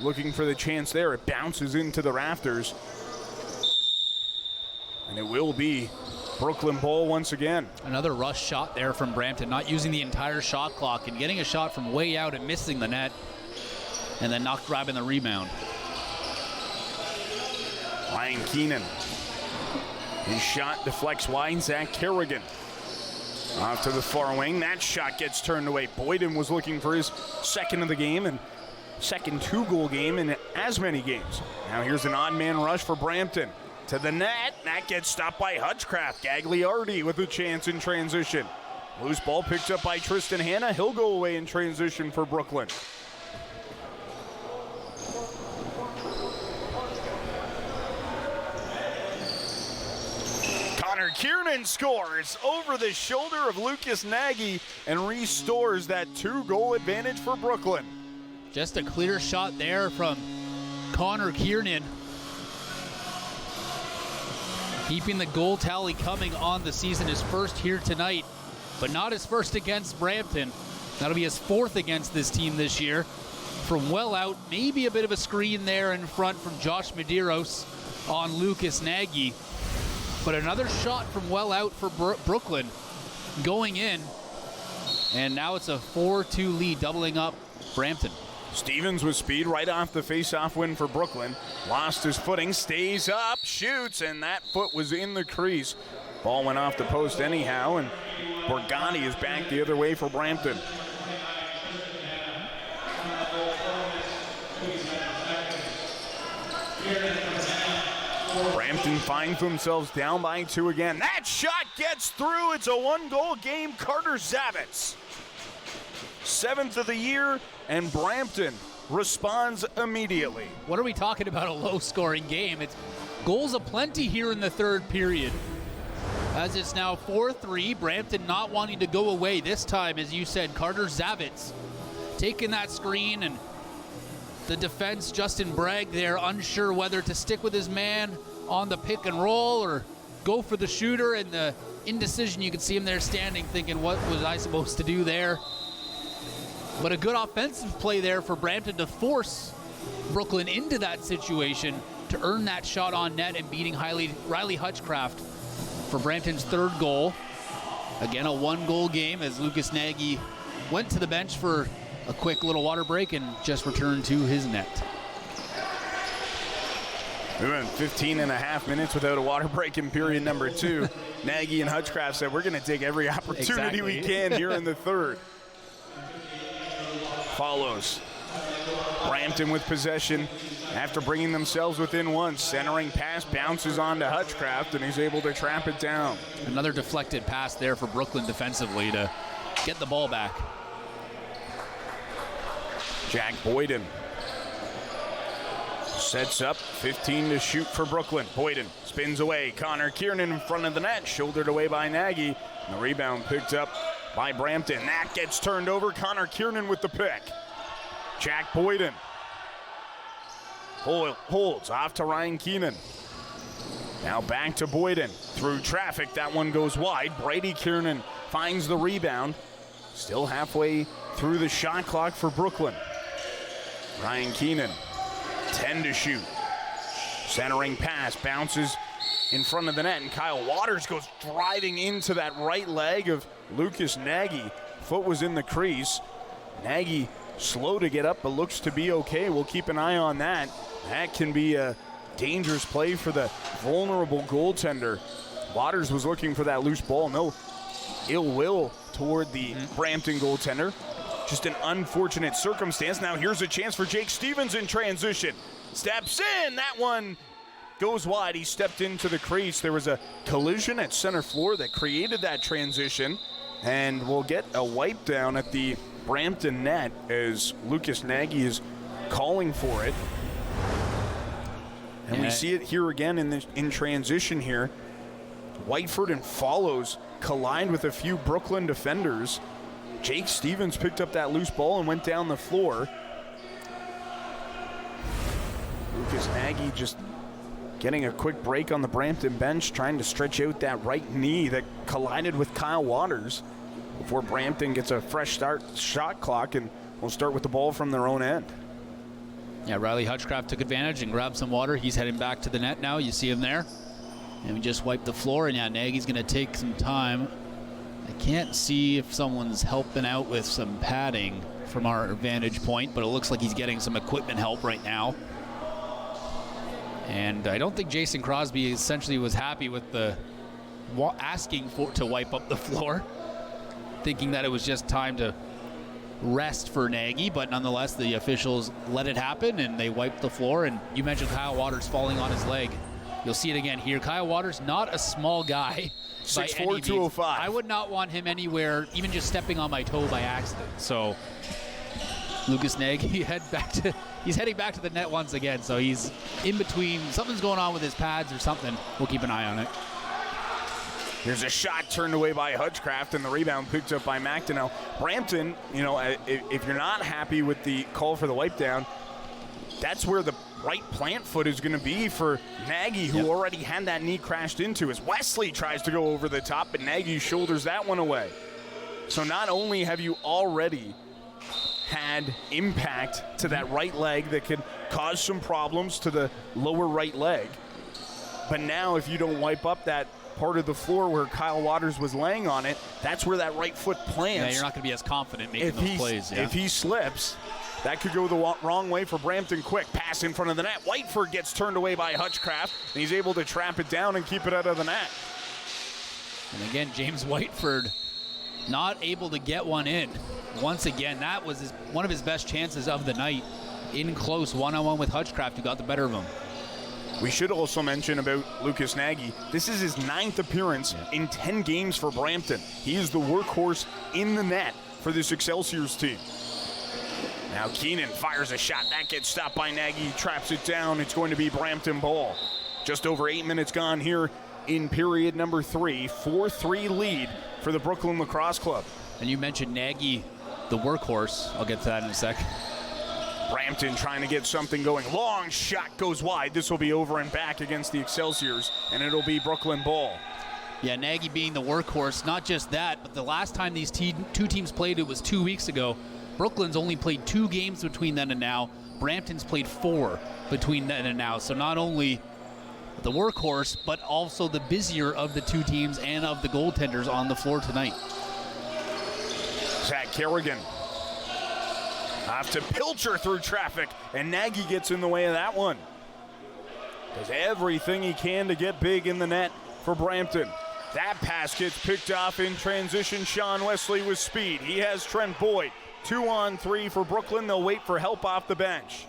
looking for the chance there. It bounces into the rafters. And it will be Brooklyn ball once again. Another rush shot there from Brampton, not using the entire shot clock and getting a shot from way out and missing the net, and then not grabbing the rebound. Ryan Keenan. His shot deflects wide. Zach Kerrigan off to the far wing. That shot gets turned away. Boyden was looking for his second of the game and second 2-goal game in as many games. Now here's an odd man rush for Brampton. To the net. That gets stopped by Hutchcraft. Gagliardi with a chance in transition. Loose ball picked up by Tristan Hanna. He'll go away in transition for Brooklyn. Connor Kiernan scores over the shoulder of Lucas Nagy and restores that 2-goal advantage for Brooklyn. Just a clear shot there from Connor Kiernan, keeping the goal tally coming on the season. His first here tonight, but not his first against Brampton. That'll be his 4th against this team this year. From well out, maybe a bit of a screen there in front from Josh Medeiros on Lucas Nagy. But another shot from well out for Brooklyn going in. And now it's a 4-2 lead, doubling up Brampton. Stevens with speed right off the face-off win for Brooklyn. Lost his footing, stays up, shoots, and that foot was in the crease. Ball went off the post anyhow, and Borgani is back the other way for Brampton. Brampton finds themselves down by 2 again. That shot gets through. It's a 1-goal game. Carter Zavitz, 7th of the year, and Brampton responds immediately. What are we talking about? A low-scoring game. It's goals aplenty here in the third period, as it's now 4-3. Brampton not wanting to go away this time, as you said. Carter Zavitz taking that screen, and the defense, Justin Bragg there, unsure whether to stick with his man on the pick and roll or go for the shooter, and the indecision. You can see him there standing thinking, what was I supposed to do there? But a good offensive play there for Brampton to force Brooklyn into that situation to earn that shot on net, and beating Riley Hutchcraft for Brampton's 3rd goal. Again, a 1-goal game, as Lucas Nagy went to the bench for a quick little water break and just returned to his net. We went 15 and a half minutes without a water break in period number 2. Nagy and Hutchcraft said, we're going to take every opportunity we can here in the third. Follows. Brampton with possession after bringing themselves within 1. Centering pass bounces on to Hutchcraft, and he's able to trap it down. Another deflected pass there for Brooklyn defensively to get the ball back. Jack Boyden sets up, 15 to shoot for Brooklyn. Boyden spins away. Connor Kiernan in front of the net, shouldered away by Nagy. And the rebound picked up by Brampton. That gets turned over. Connor Kiernan with the pick. Jack Boyden holds off to Ryan Keenan. Now back to Boyden. Through traffic, that one goes wide. Brady Kiernan finds the rebound. Still halfway through the shot clock for Brooklyn. Ryan Keenan, 10 to shoot. Centering pass, bounces in front of the net, and Kyle Waters goes driving into that right leg of Lucas Nagy. Foot was in the crease. Nagy slow to get up, but looks to be okay. We'll keep an eye on that. That can be a dangerous play for the vulnerable goaltender. Waters was looking for that loose ball. No ill will toward the Brampton goaltender. Just an unfortunate circumstance. Now here's a chance for Jake Stevens in transition. Steps in. That one goes wide. He stepped into the crease. There was a collision at center floor that created that transition. And we'll get a wipe down at the Brampton net as Lucas Nagy is calling for it. And we see it here again in transition here. Whiteford and Follows collide with a few Brooklyn defenders. Jake Stevens picked up that loose ball and went down the floor. Lucas Nagy just getting a quick break on the Brampton bench, trying to stretch out that right knee that collided with Kyle Waters before Brampton gets a fresh start shot clock, and we'll start with the ball from their own end. Yeah, Riley Hutchcraft took advantage and grabbed some water. He's heading back to the net now. You see him there. And we just wiped the floor, and yeah, Nagy's going to take some time. I can't see if someone's helping out with some padding from our vantage point, but it looks like he's getting some equipment help right now. And I don't think Jason Crosby essentially was happy with the asking to wipe up the floor, thinking that it was just time to rest for Nagy, but nonetheless the officials let it happen and they wiped the floor. And you mentioned Kyle Waters falling on his leg. You'll see it again here. Kyle Waters, not a small guy. 6'4", 205. I would not want him anywhere, even just stepping on my toe by accident. So Lucas Nagy, he's heading back to the net once again. So he's in between. Something's going on with his pads or something. We'll keep an eye on it. There's a shot turned away by Hutchcraft, and the rebound picked up by McDonnell. Brampton, if you're not happy with the call for the wipe down, that's where the right plant foot is going to be for Nagy, who already had that knee crashed into. As Wesley tries to go over the top, but Nagy shoulders that one away. So not only have you already had impact to that right leg that could cause some problems to the lower right leg, but now if you don't wipe up that part of the floor where Kyle Waters was laying on it, that's where that right foot plants. Yeah, you're not going to be as confident making those plays. Yeah. If he slips, that could go the wrong way for Brampton. Quick pass in front of the net. Whiteford gets turned away by Hutchcraft, and he's able to trap it down and keep it out of the net. And again, James Whiteford not able to get one in. Once again, that was one of his best chances of the night. In close one-on-one with Hutchcraft, who got the better of him. We should also mention about Lucas Nagy. This is his 9th appearance in 10 games for Brampton. He is the workhorse in the net for this Excelsiors team. Now Keenan fires a shot. That gets stopped by Nagy. He traps it down. It's going to be Brampton ball. Just over 8 minutes gone here in period number 3. 4-3 lead for the Brooklyn Lacrosse Club. And you mentioned Nagy, the workhorse. I'll get to that in a sec. Brampton trying to get something going. Long shot goes wide. This will be over and back against the Excelsiors, and it'll be Brooklyn ball. Yeah, Nagy being the workhorse. Not just that, but the last time these two teams played, it was 2 weeks ago. Brooklyn's only played 2 games between then and now. Brampton's played 4 between then and now. So not only the workhorse, but also the busier of the two teams and of the goaltenders on the floor tonight. Zach Kerrigan off to Pilcher through traffic, and Nagy gets in the way of that one. Does everything he can to get big in the net for Brampton. That pass gets picked off in transition. Sean Wesley with speed. He has Trent Boyd. 2-on-3 for Brooklyn. They'll wait for help off the bench.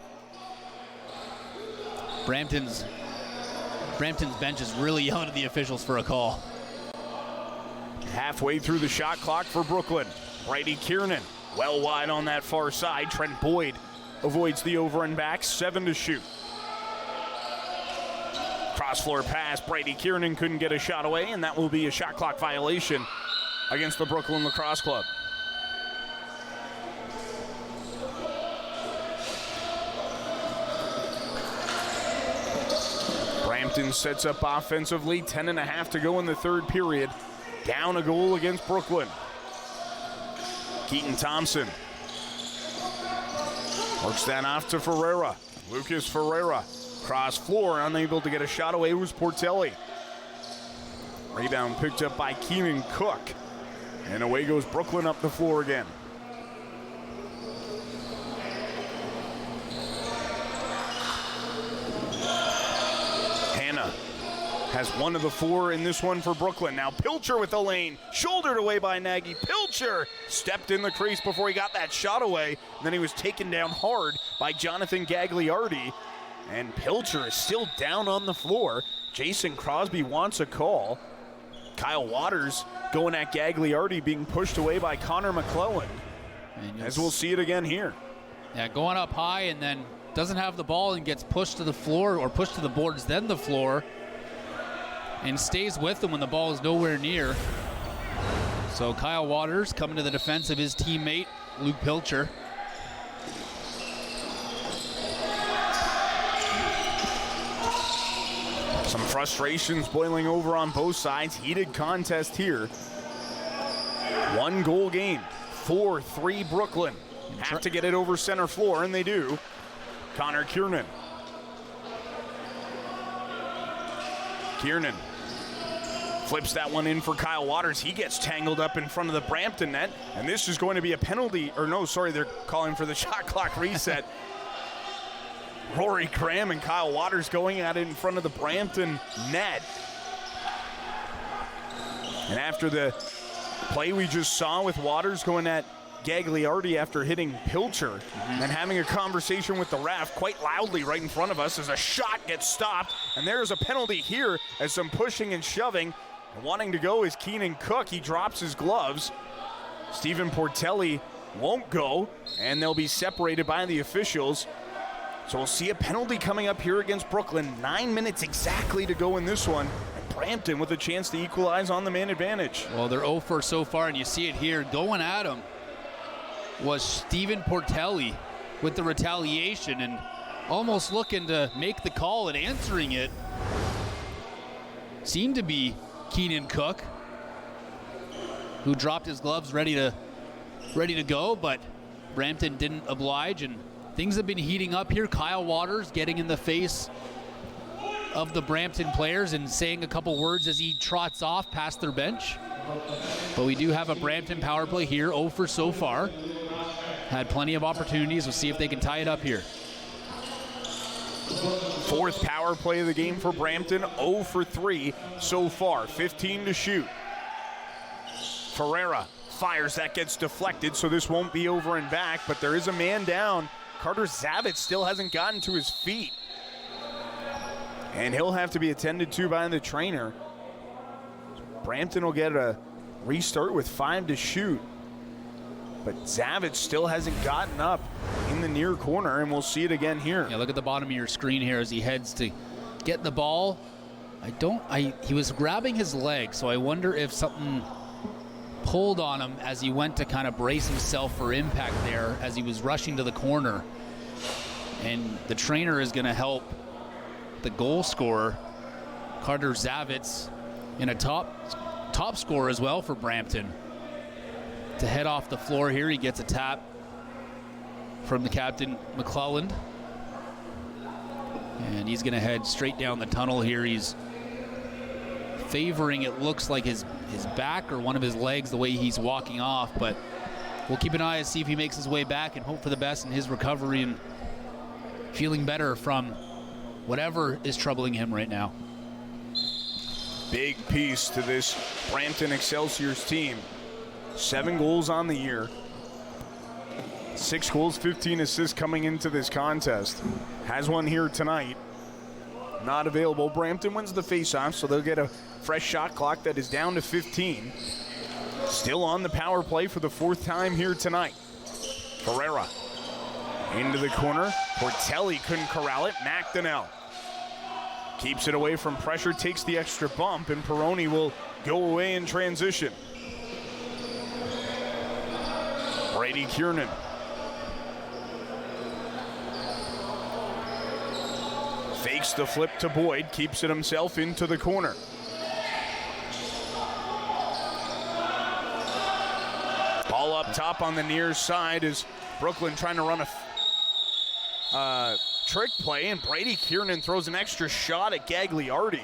Brampton's bench is really yelling at the officials for a call. Halfway through the shot clock for Brooklyn. Brady Kiernan well wide on that far side. Trent Boyd avoids the over and back. 7 to shoot. Cross floor pass. Brady Kiernan couldn't get a shot away, and that will be a shot clock violation against the Brooklyn Lacrosse Club. Brampton sets up offensively. 10.5 to go in the third period. Down a goal against Brooklyn. Keaton Thompson works that off to Ferreira. Lucas Ferreira. Cross floor, unable to get a shot away was Portelli. Rebound picked up by Keenan Cook. And away goes Brooklyn up the floor again. Hannah has one of the four in this one for Brooklyn. Now Pilcher with the lane, shouldered away by Nagy. Pilcher stepped in the crease before he got that shot away. And then he was taken down hard by Jonathan Gagliardi. And Pilcher is still down on the floor. Jason Crosby wants a call. Kyle Waters going at Gagliardi, being pushed away by Connor McClellan. As we'll see it again here. Yeah, going up high and then doesn't have the ball and gets pushed to the floor, or pushed to the boards, then the floor. And stays with him when the ball is nowhere near. So Kyle Waters coming to the defense of his teammate, Luke Pilcher. Some frustrations boiling over on both sides. Heated contest here. 1 goal game. 4-3 Brooklyn. Have to get it over center floor, and they do. Connor Kiernan. Kiernan flips that one in for Kyle Waters. He gets tangled up in front of the Brampton net, and this is going to be a penalty, or no, sorry, they're calling for the shot clock reset. Rory Graham and Kyle Waters going at it in front of the Brampton net. And after the play we just saw with Waters going at Gagliardi after hitting Pilcher and having a conversation with the ref quite loudly right in front of us as a shot gets stopped, and there's a penalty here as some pushing and shoving. And wanting to go is Keenan Cook. He drops his gloves. Stephen Portelli won't go, and they'll be separated by the officials. So we'll see a penalty coming up here against Brooklyn. 9 minutes exactly to go in this one. And Brampton with a chance to equalize on the man advantage. Well, they're 0 for so far, and you see it here. Going at him was Stephen Portelli with the retaliation and almost looking to make the call, and answering it seemed to be Keenan Cook, who dropped his gloves ready to go, but Brampton didn't oblige, and things have been heating up here. Kyle Waters getting in the face of the Brampton players and saying a couple words as he trots off past their bench. But we do have a Brampton power play here, 0 for so far. Had plenty of opportunities. We'll see if they can tie it up here. 4th power play of the game for Brampton, 0 for 3 so far, 15 to shoot. Ferreira fires, that gets deflected, so this won't be over and back, but there is a man down. Carter Zavitz still hasn't gotten to his feet, and he'll have to be attended to by the trainer. Brampton will get a restart with 5 to shoot, but Zavitz still hasn't gotten up in the near corner, and we'll see it again here. Yeah, look at the bottom of your screen here as he heads to get the ball. He was grabbing his leg, so I wonder if something pulled on him as he went to kind of brace himself for impact there as he was rushing to the corner. And the trainer is going to help the goal scorer, Carter Zavitz, in a top scorer as well for Brampton, to head off the floor here. He gets a tap from the captain, McClelland. And he's going to head straight down the tunnel here. He's favoring, it looks like, his back or one of his legs the way he's walking off, but we'll keep an eye and see if he makes his way back and hope for the best in his recovery and feeling better from whatever is troubling him right now. Big piece to this Brampton Excelsiors team. 7 goals on the year. 6 goals, 15 assists coming into this contest. Has one here tonight. Not available. Brampton wins the faceoff, so they'll get a fresh shot clock that is down to 15. Still on the power play for the 4th time here tonight. Ferreira into the corner. Portelli couldn't corral it. McDonnell keeps it away from pressure, takes the extra bump, and Peroni will go away in transition. Brady Kiernan. Fakes the flip to Boyd, keeps it himself into the corner. Ball up top on the near side is Brooklyn trying to run a trick play, and Brady Kiernan throws an extra shot at Gagliardi.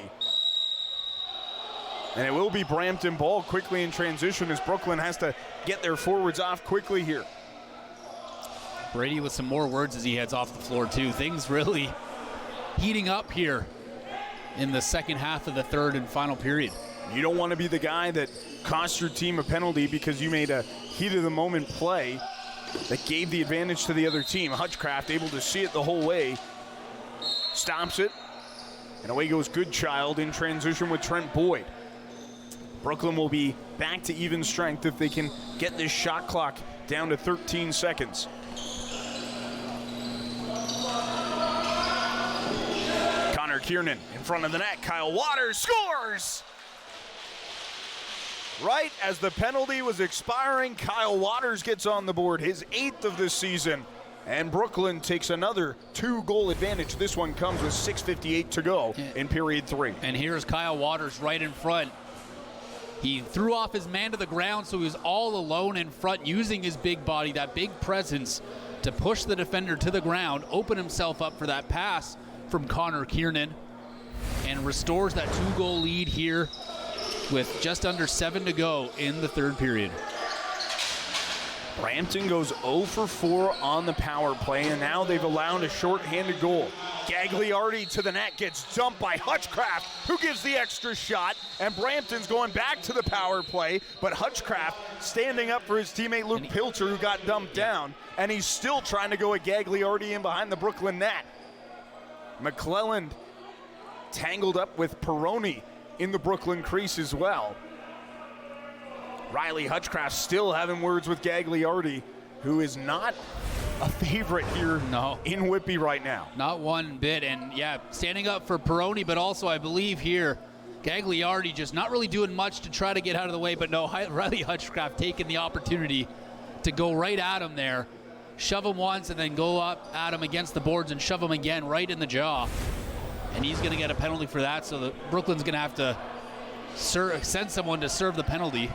And it will be Brampton ball quickly in transition as Brooklyn has to get their forwards off quickly here. Brady with some more words as he heads off the floor, too. Things really heating up here in the second half of the third and final period. You don't want to be the guy that cost your team a penalty because you made a heat-of-the-moment play that gave the advantage to the other team. Hutchcraft able to see it the whole way. Stops it. And away goes Goodchild in transition with Trent Boyd. Brooklyn will be back to even strength if they can get this shot clock down to 13 seconds. Connor Kiernan in front of the net. Kyle Waters scores! Right as the penalty was expiring, Kyle Waters gets on the board, his 8th of this season. And Brooklyn takes another 2-goal advantage. This one comes with 6:58 to go in period 3. And here's Kyle Waters right in front. He threw off his man to the ground, so he was all alone in front, using his big body, that big presence, to push the defender to the ground, open himself up for that pass from Connor Kiernan, and restores that 2-goal lead here with just under 7 to go in the third period. Brampton goes 0 for 4 on the power play, and now they've allowed a short-handed goal. Gagliardi to the net, gets dumped by Hutchcraft, who gives the extra shot, and Brampton's going back to the power play, but Hutchcraft standing up for his teammate Luke Pilcher, who got dumped down, and he's still trying to go at Gagliardi in behind the Brooklyn net. McClelland tangled up with Peroni in the Brooklyn crease as well. Riley Hutchcraft still having words with Gagliardi, who is not a favorite here in Whitby right now. Not one bit, and yeah, standing up for Peroni, but also I believe here, Gagliardi just not really doing much to try to get out of the way, but no, Riley Hutchcraft taking the opportunity to go right at him there, shove him once, and then go up at him against the boards and shove him again right in the jaw. And he's going to get a penalty for that, so Brooklyn's going to have to send someone to serve the penalty.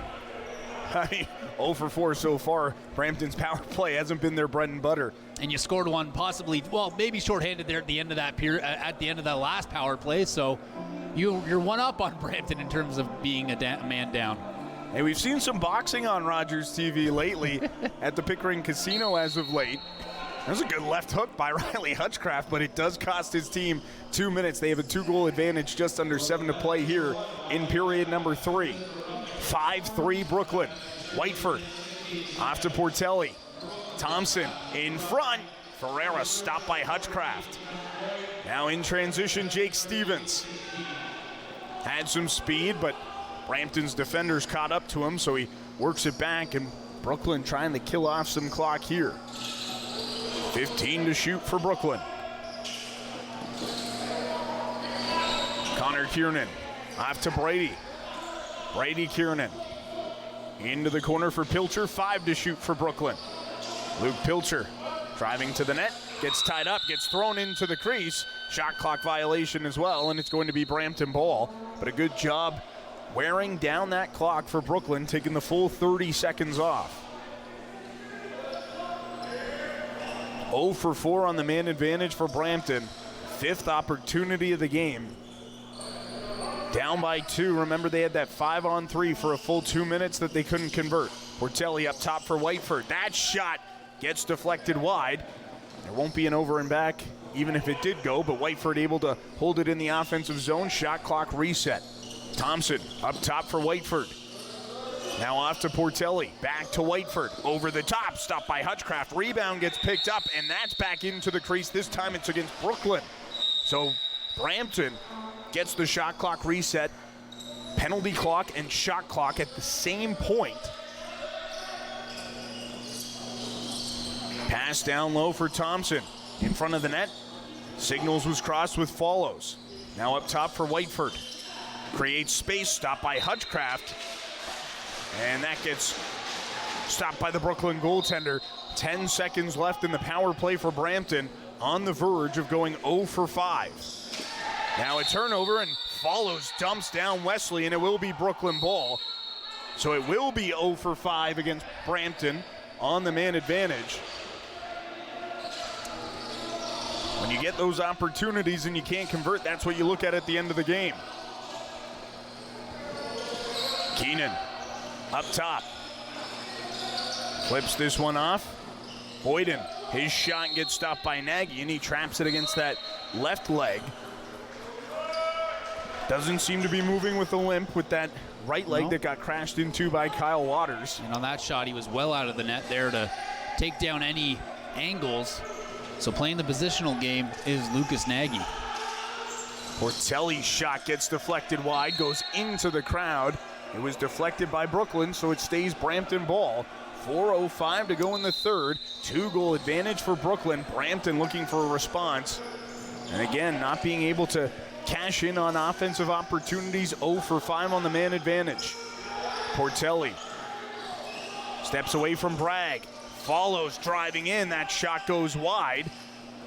I mean, 0 for 4 so far. Brampton's power play hasn't been their bread and butter. And you scored one possibly, well, maybe shorthanded there at the end of that period, at the end of that last power play. So you're one up on Brampton in terms of being a man down. Hey, we've seen some boxing on Rogers TV lately at the Pickering Casino as of late. There's a good left hook by Riley Hutchcraft, but it does cost his team 2 minutes. They have a 2-goal advantage, just under 7 to play here in period number 3. 5-3 Brooklyn. Whiteford off to Portelli. Thompson in front. Ferreira stopped by Hutchcraft. Now in transition, Jake Stevens. Had some speed, but Brampton's defenders caught up to him, so he works it back, and Brooklyn trying to kill off some clock here. 15 to shoot for Brooklyn. Connor Kiernan off to Brady. Brady Kiernan into the corner for Pilcher. 5 to shoot for Brooklyn. Luke Pilcher driving to the net, gets tied up, gets thrown into the crease. Shot clock violation as well, and it's going to be Brampton ball. But a good job wearing down that clock for Brooklyn, taking the full 30 seconds off. 0 for 4 on the man advantage for Brampton. 5th opportunity of the game. Down by 2. Remember, they had that 5-on-3 for a full 2 minutes that they couldn't convert. Portelli up top for Whiteford. That shot gets deflected wide. There won't be an over and back, even if it did go, but Whiteford able to hold it in the offensive zone. Shot clock reset. Thompson up top for Whiteford. Now off to Portelli. Back to Whiteford. Over the top. Stopped by Hutchcraft. Rebound gets picked up, and that's back into the crease. This time it's against Brooklyn. So Brampton gets the shot clock reset, penalty clock and shot clock at the same point. Pass down low for Thompson. In front of the net. Signals was crossed with follows. Now up top for Whiteford. Creates space, stopped by Hutchcraft. And that gets stopped by the Brooklyn goaltender. 10 seconds left in the power play for Brampton, on the verge of going 0 for 5. Now a turnover, and follows, dumps down Wesley, and it will be Brooklyn ball. So it will be 0 for 5 against Brampton on the man advantage. When you get those opportunities and you can't convert, that's what you look at the end of the game. Keenan up top. Flips this one off. Boyden, his shot gets stopped by Nagy, and he traps it against that left leg. Doesn't seem to be moving with a limp with that right leg that got crashed into by Kyle Waters. And on that shot, he was well out of the net there to take down any angles. So playing the positional game is Lucas Nagy. Portelli's shot gets deflected wide, goes into the crowd. It was deflected by Brooklyn, so it stays Brampton ball. 4:05 to go in the third. 2-goal advantage for Brooklyn. Brampton looking for a response. And again, not being able to cash in on offensive opportunities. 0 for 5 on the man advantage. Portelli steps away from Bragg. Follows, driving in. That shot goes wide.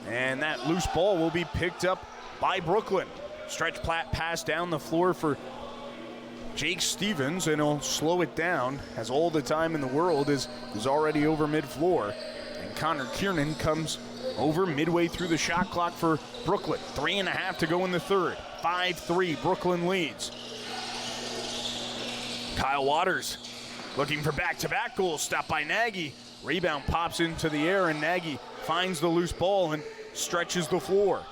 And that loose ball will be picked up by Brooklyn. Stretch pass down the floor for Jake Stevens, and he'll slow it down, as all the time in the world is already over mid-floor. And Connor Kiernan comes over midway through the shot clock for Brooklyn. 3.5 to go in the third. 5-3, Brooklyn leads. Kyle Waters looking for back-to-back goals, stopped by Nagy. Rebound pops into the air, and Nagy finds the loose ball and stretches the floor.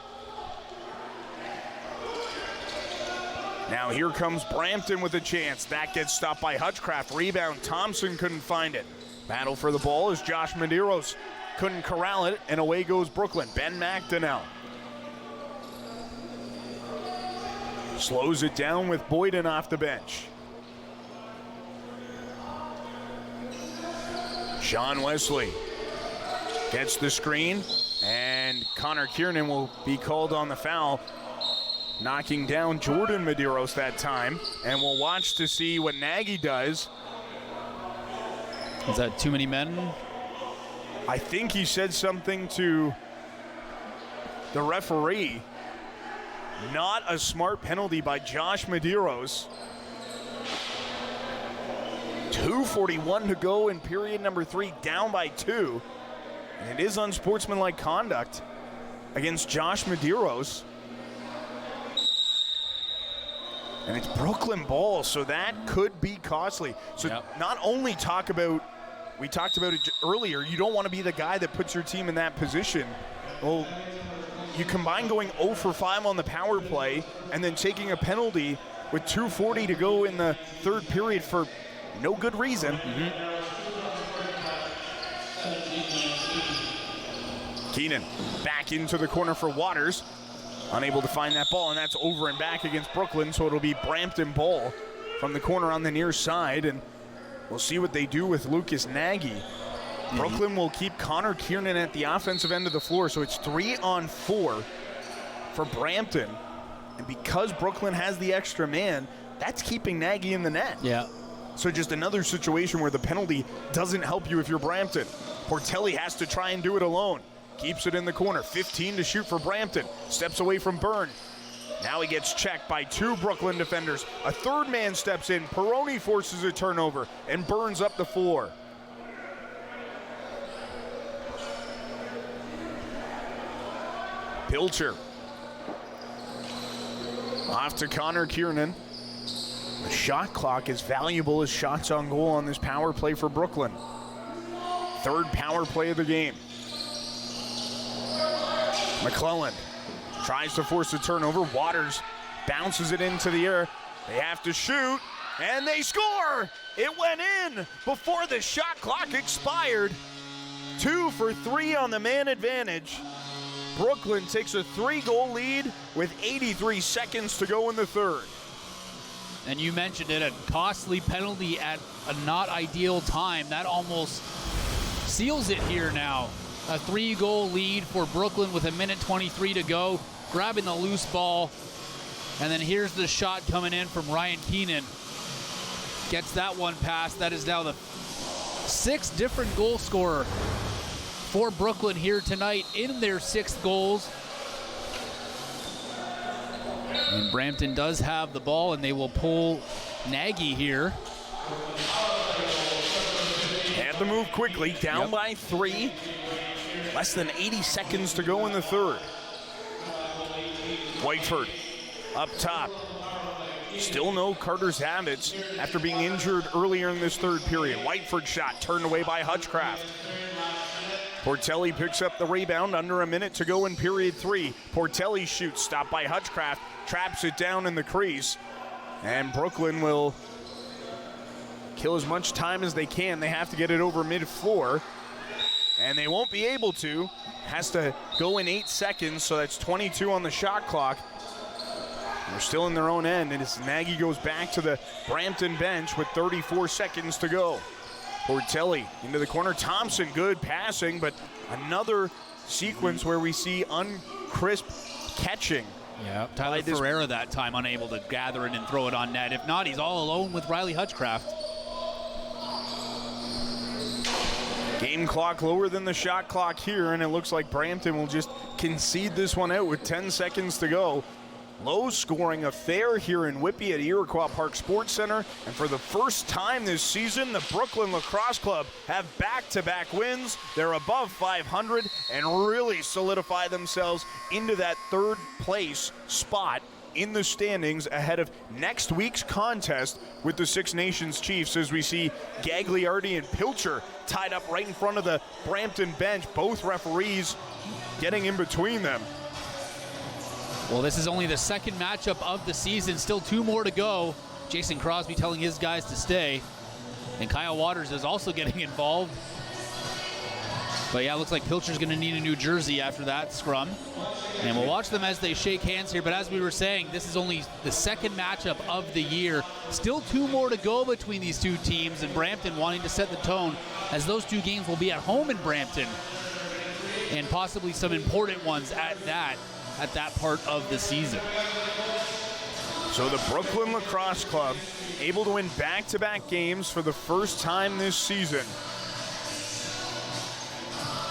Now here comes Brampton with a chance. That gets stopped by Hutchcraft. Rebound, Thompson couldn't find it. Battle for the ball as Josh Medeiros couldn't corral it, and away goes Brooklyn. Ben McDonnell slows it down with Boyden off the bench. Sean Wesley gets the screen, and Connor Kiernan will be called on the foul, knocking down Jordan Medeiros that time. And we'll watch to see what Nagy does. Is that too many men? I think he said something to the referee. Not a smart penalty by Josh Medeiros. 2:41 to go in period number 3, down by 2. And it is unsportsmanlike conduct against Josh Medeiros. And it's Brooklyn ball, so that could be costly. So not only we talked about it earlier, you don't want to be the guy that puts your team in that position. Well, you combine going 0 for 5 on the power play and then taking a penalty with 2:40 to go in the third period for no good reason. Keenan back into the corner for Waters. Unable to find that ball, and that's over and back against Brooklyn, so it'll be Brampton ball from the corner on the near side, and we'll see what they do with Lucas Nagy. Brooklyn will keep Connor Kiernan at the offensive end of the floor, so it's 3-on-4 for Brampton. And because Brooklyn has the extra man, that's keeping Nagy in the net. Yeah. So just another situation where the penalty doesn't help you if you're Brampton. Portelli has to try and do it alone. Keeps it in the corner. 15 to shoot for Brampton. Steps away from Byrne. Now he gets checked by 2 Brooklyn defenders. A third man steps in. Peroni forces a turnover and burns up the floor. Pilcher. Off to Connor Kiernan. The shot clock is valuable as shots on goal on this power play for Brooklyn. Third power play of the game. McClellan tries to force a turnover. Waters bounces it into the air. They have to shoot, and they score! It went in before the shot clock expired. 2 for 3 on the man advantage. Brooklyn takes a 3-goal lead with 83 seconds to go in the third. And you mentioned it, a costly penalty at a not ideal time. That almost seals it here now. A 3-goal lead for Brooklyn with 1:23 to go. Grabbing the loose ball. And then here's the shot coming in from Ryan Keenan. Gets that one past. That is now the 6th different goal scorer for Brooklyn here tonight in their 6th goals. And Brampton does have the ball, and they will pull Nagy here. Had to move quickly, down by 3. Less than 80 seconds to go in the third. Whiteford up top. Still no Carter's Habits after being injured earlier in this third period. Whiteford shot turned away by Hutchcraft. Portelli picks up the rebound, under a minute to go in period 3. Portelli shoots, stopped by Hutchcraft, traps it down in the crease. And Brooklyn will kill as much time as they can. They have to get it over mid-floor, and they won't be able to. Has to go in 8 seconds, so that's 22 on the shot clock. They're still in their own end, and as Nagy goes back to the Brampton bench with 34 seconds to go. Portelli into the corner. Thompson, good passing, but another sequence where we see uncrisp catching. Yeah, Tyler Ferreira that time unable to gather it and throw it on net. If not, he's all alone with Riley Hutchcraft. Game clock lower than the shot clock here, and it looks like Brampton will just concede this one out with 10 seconds to go. Low scoring affair here in Whitby at Iroquois Park Sports Center. And for the first time this season, the Brooklyn Lacrosse Club have back-to-back wins. They're above 500 and really solidify themselves into that third place spot in the standings ahead of next week's contest with the Six Nations Chiefs, as we see Gagliardi and Pilcher tied up right in front of the Brampton bench. Both referees getting in between them. Well, this is only the second matchup of the season. Still 2 more to go. Jason Crosby telling his guys to stay. And Kyle Waters is also getting involved. But yeah, it looks like Pilcher's going to need a new jersey after that scrum. And we'll watch them as they shake hands here. But as we were saying, this is only the second matchup of the year. Still 2 more to go between these two teams. And Brampton wanting to set the tone, as those 2 games will be at home in Brampton. And possibly some important ones at that part of the season. So the Brooklyn Lacrosse Club able to win back-to-back games for the first time this season.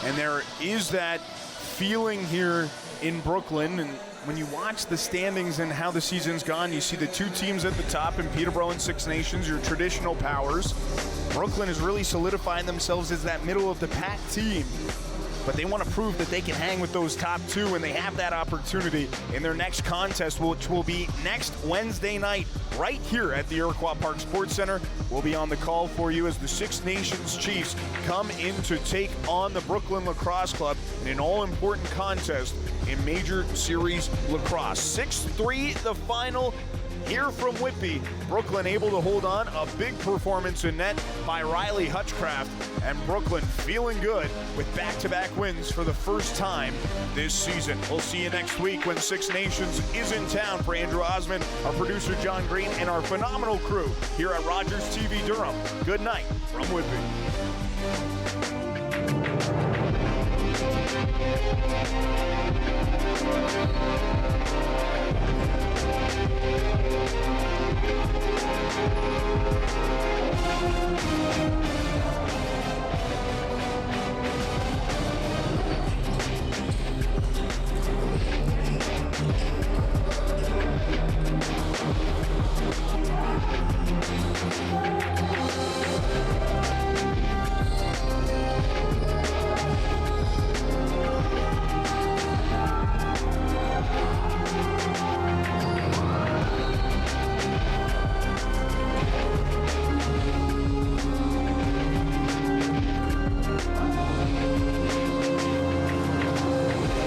And there is that feeling here in Brooklyn, and when you watch the standings and how the season's gone, you see the 2 teams at the top in Peterborough and Six Nations, your traditional powers. Brooklyn is really solidifying themselves as that middle-of-the-pack team. But they want to prove that they can hang with those top 2, and they have that opportunity in their next contest, which will be next Wednesday night right here at the Iroquois Park Sports Center. We'll be on the call for you as the Six Nations Chiefs come in to take on the Brooklyn Lacrosse Club in an all-important contest in Major Series Lacrosse. 6-3 the final. Here from Whitby, Brooklyn able to hold on. A big performance in net by Riley Hutchcraft, and Brooklyn feeling good with back-to-back wins for the first time this season. We'll see you next week when Six Nations is in town. For Andrew Osmond, our producer John Green, and our phenomenal crew here at RogersTV Durham, good night from Whitby.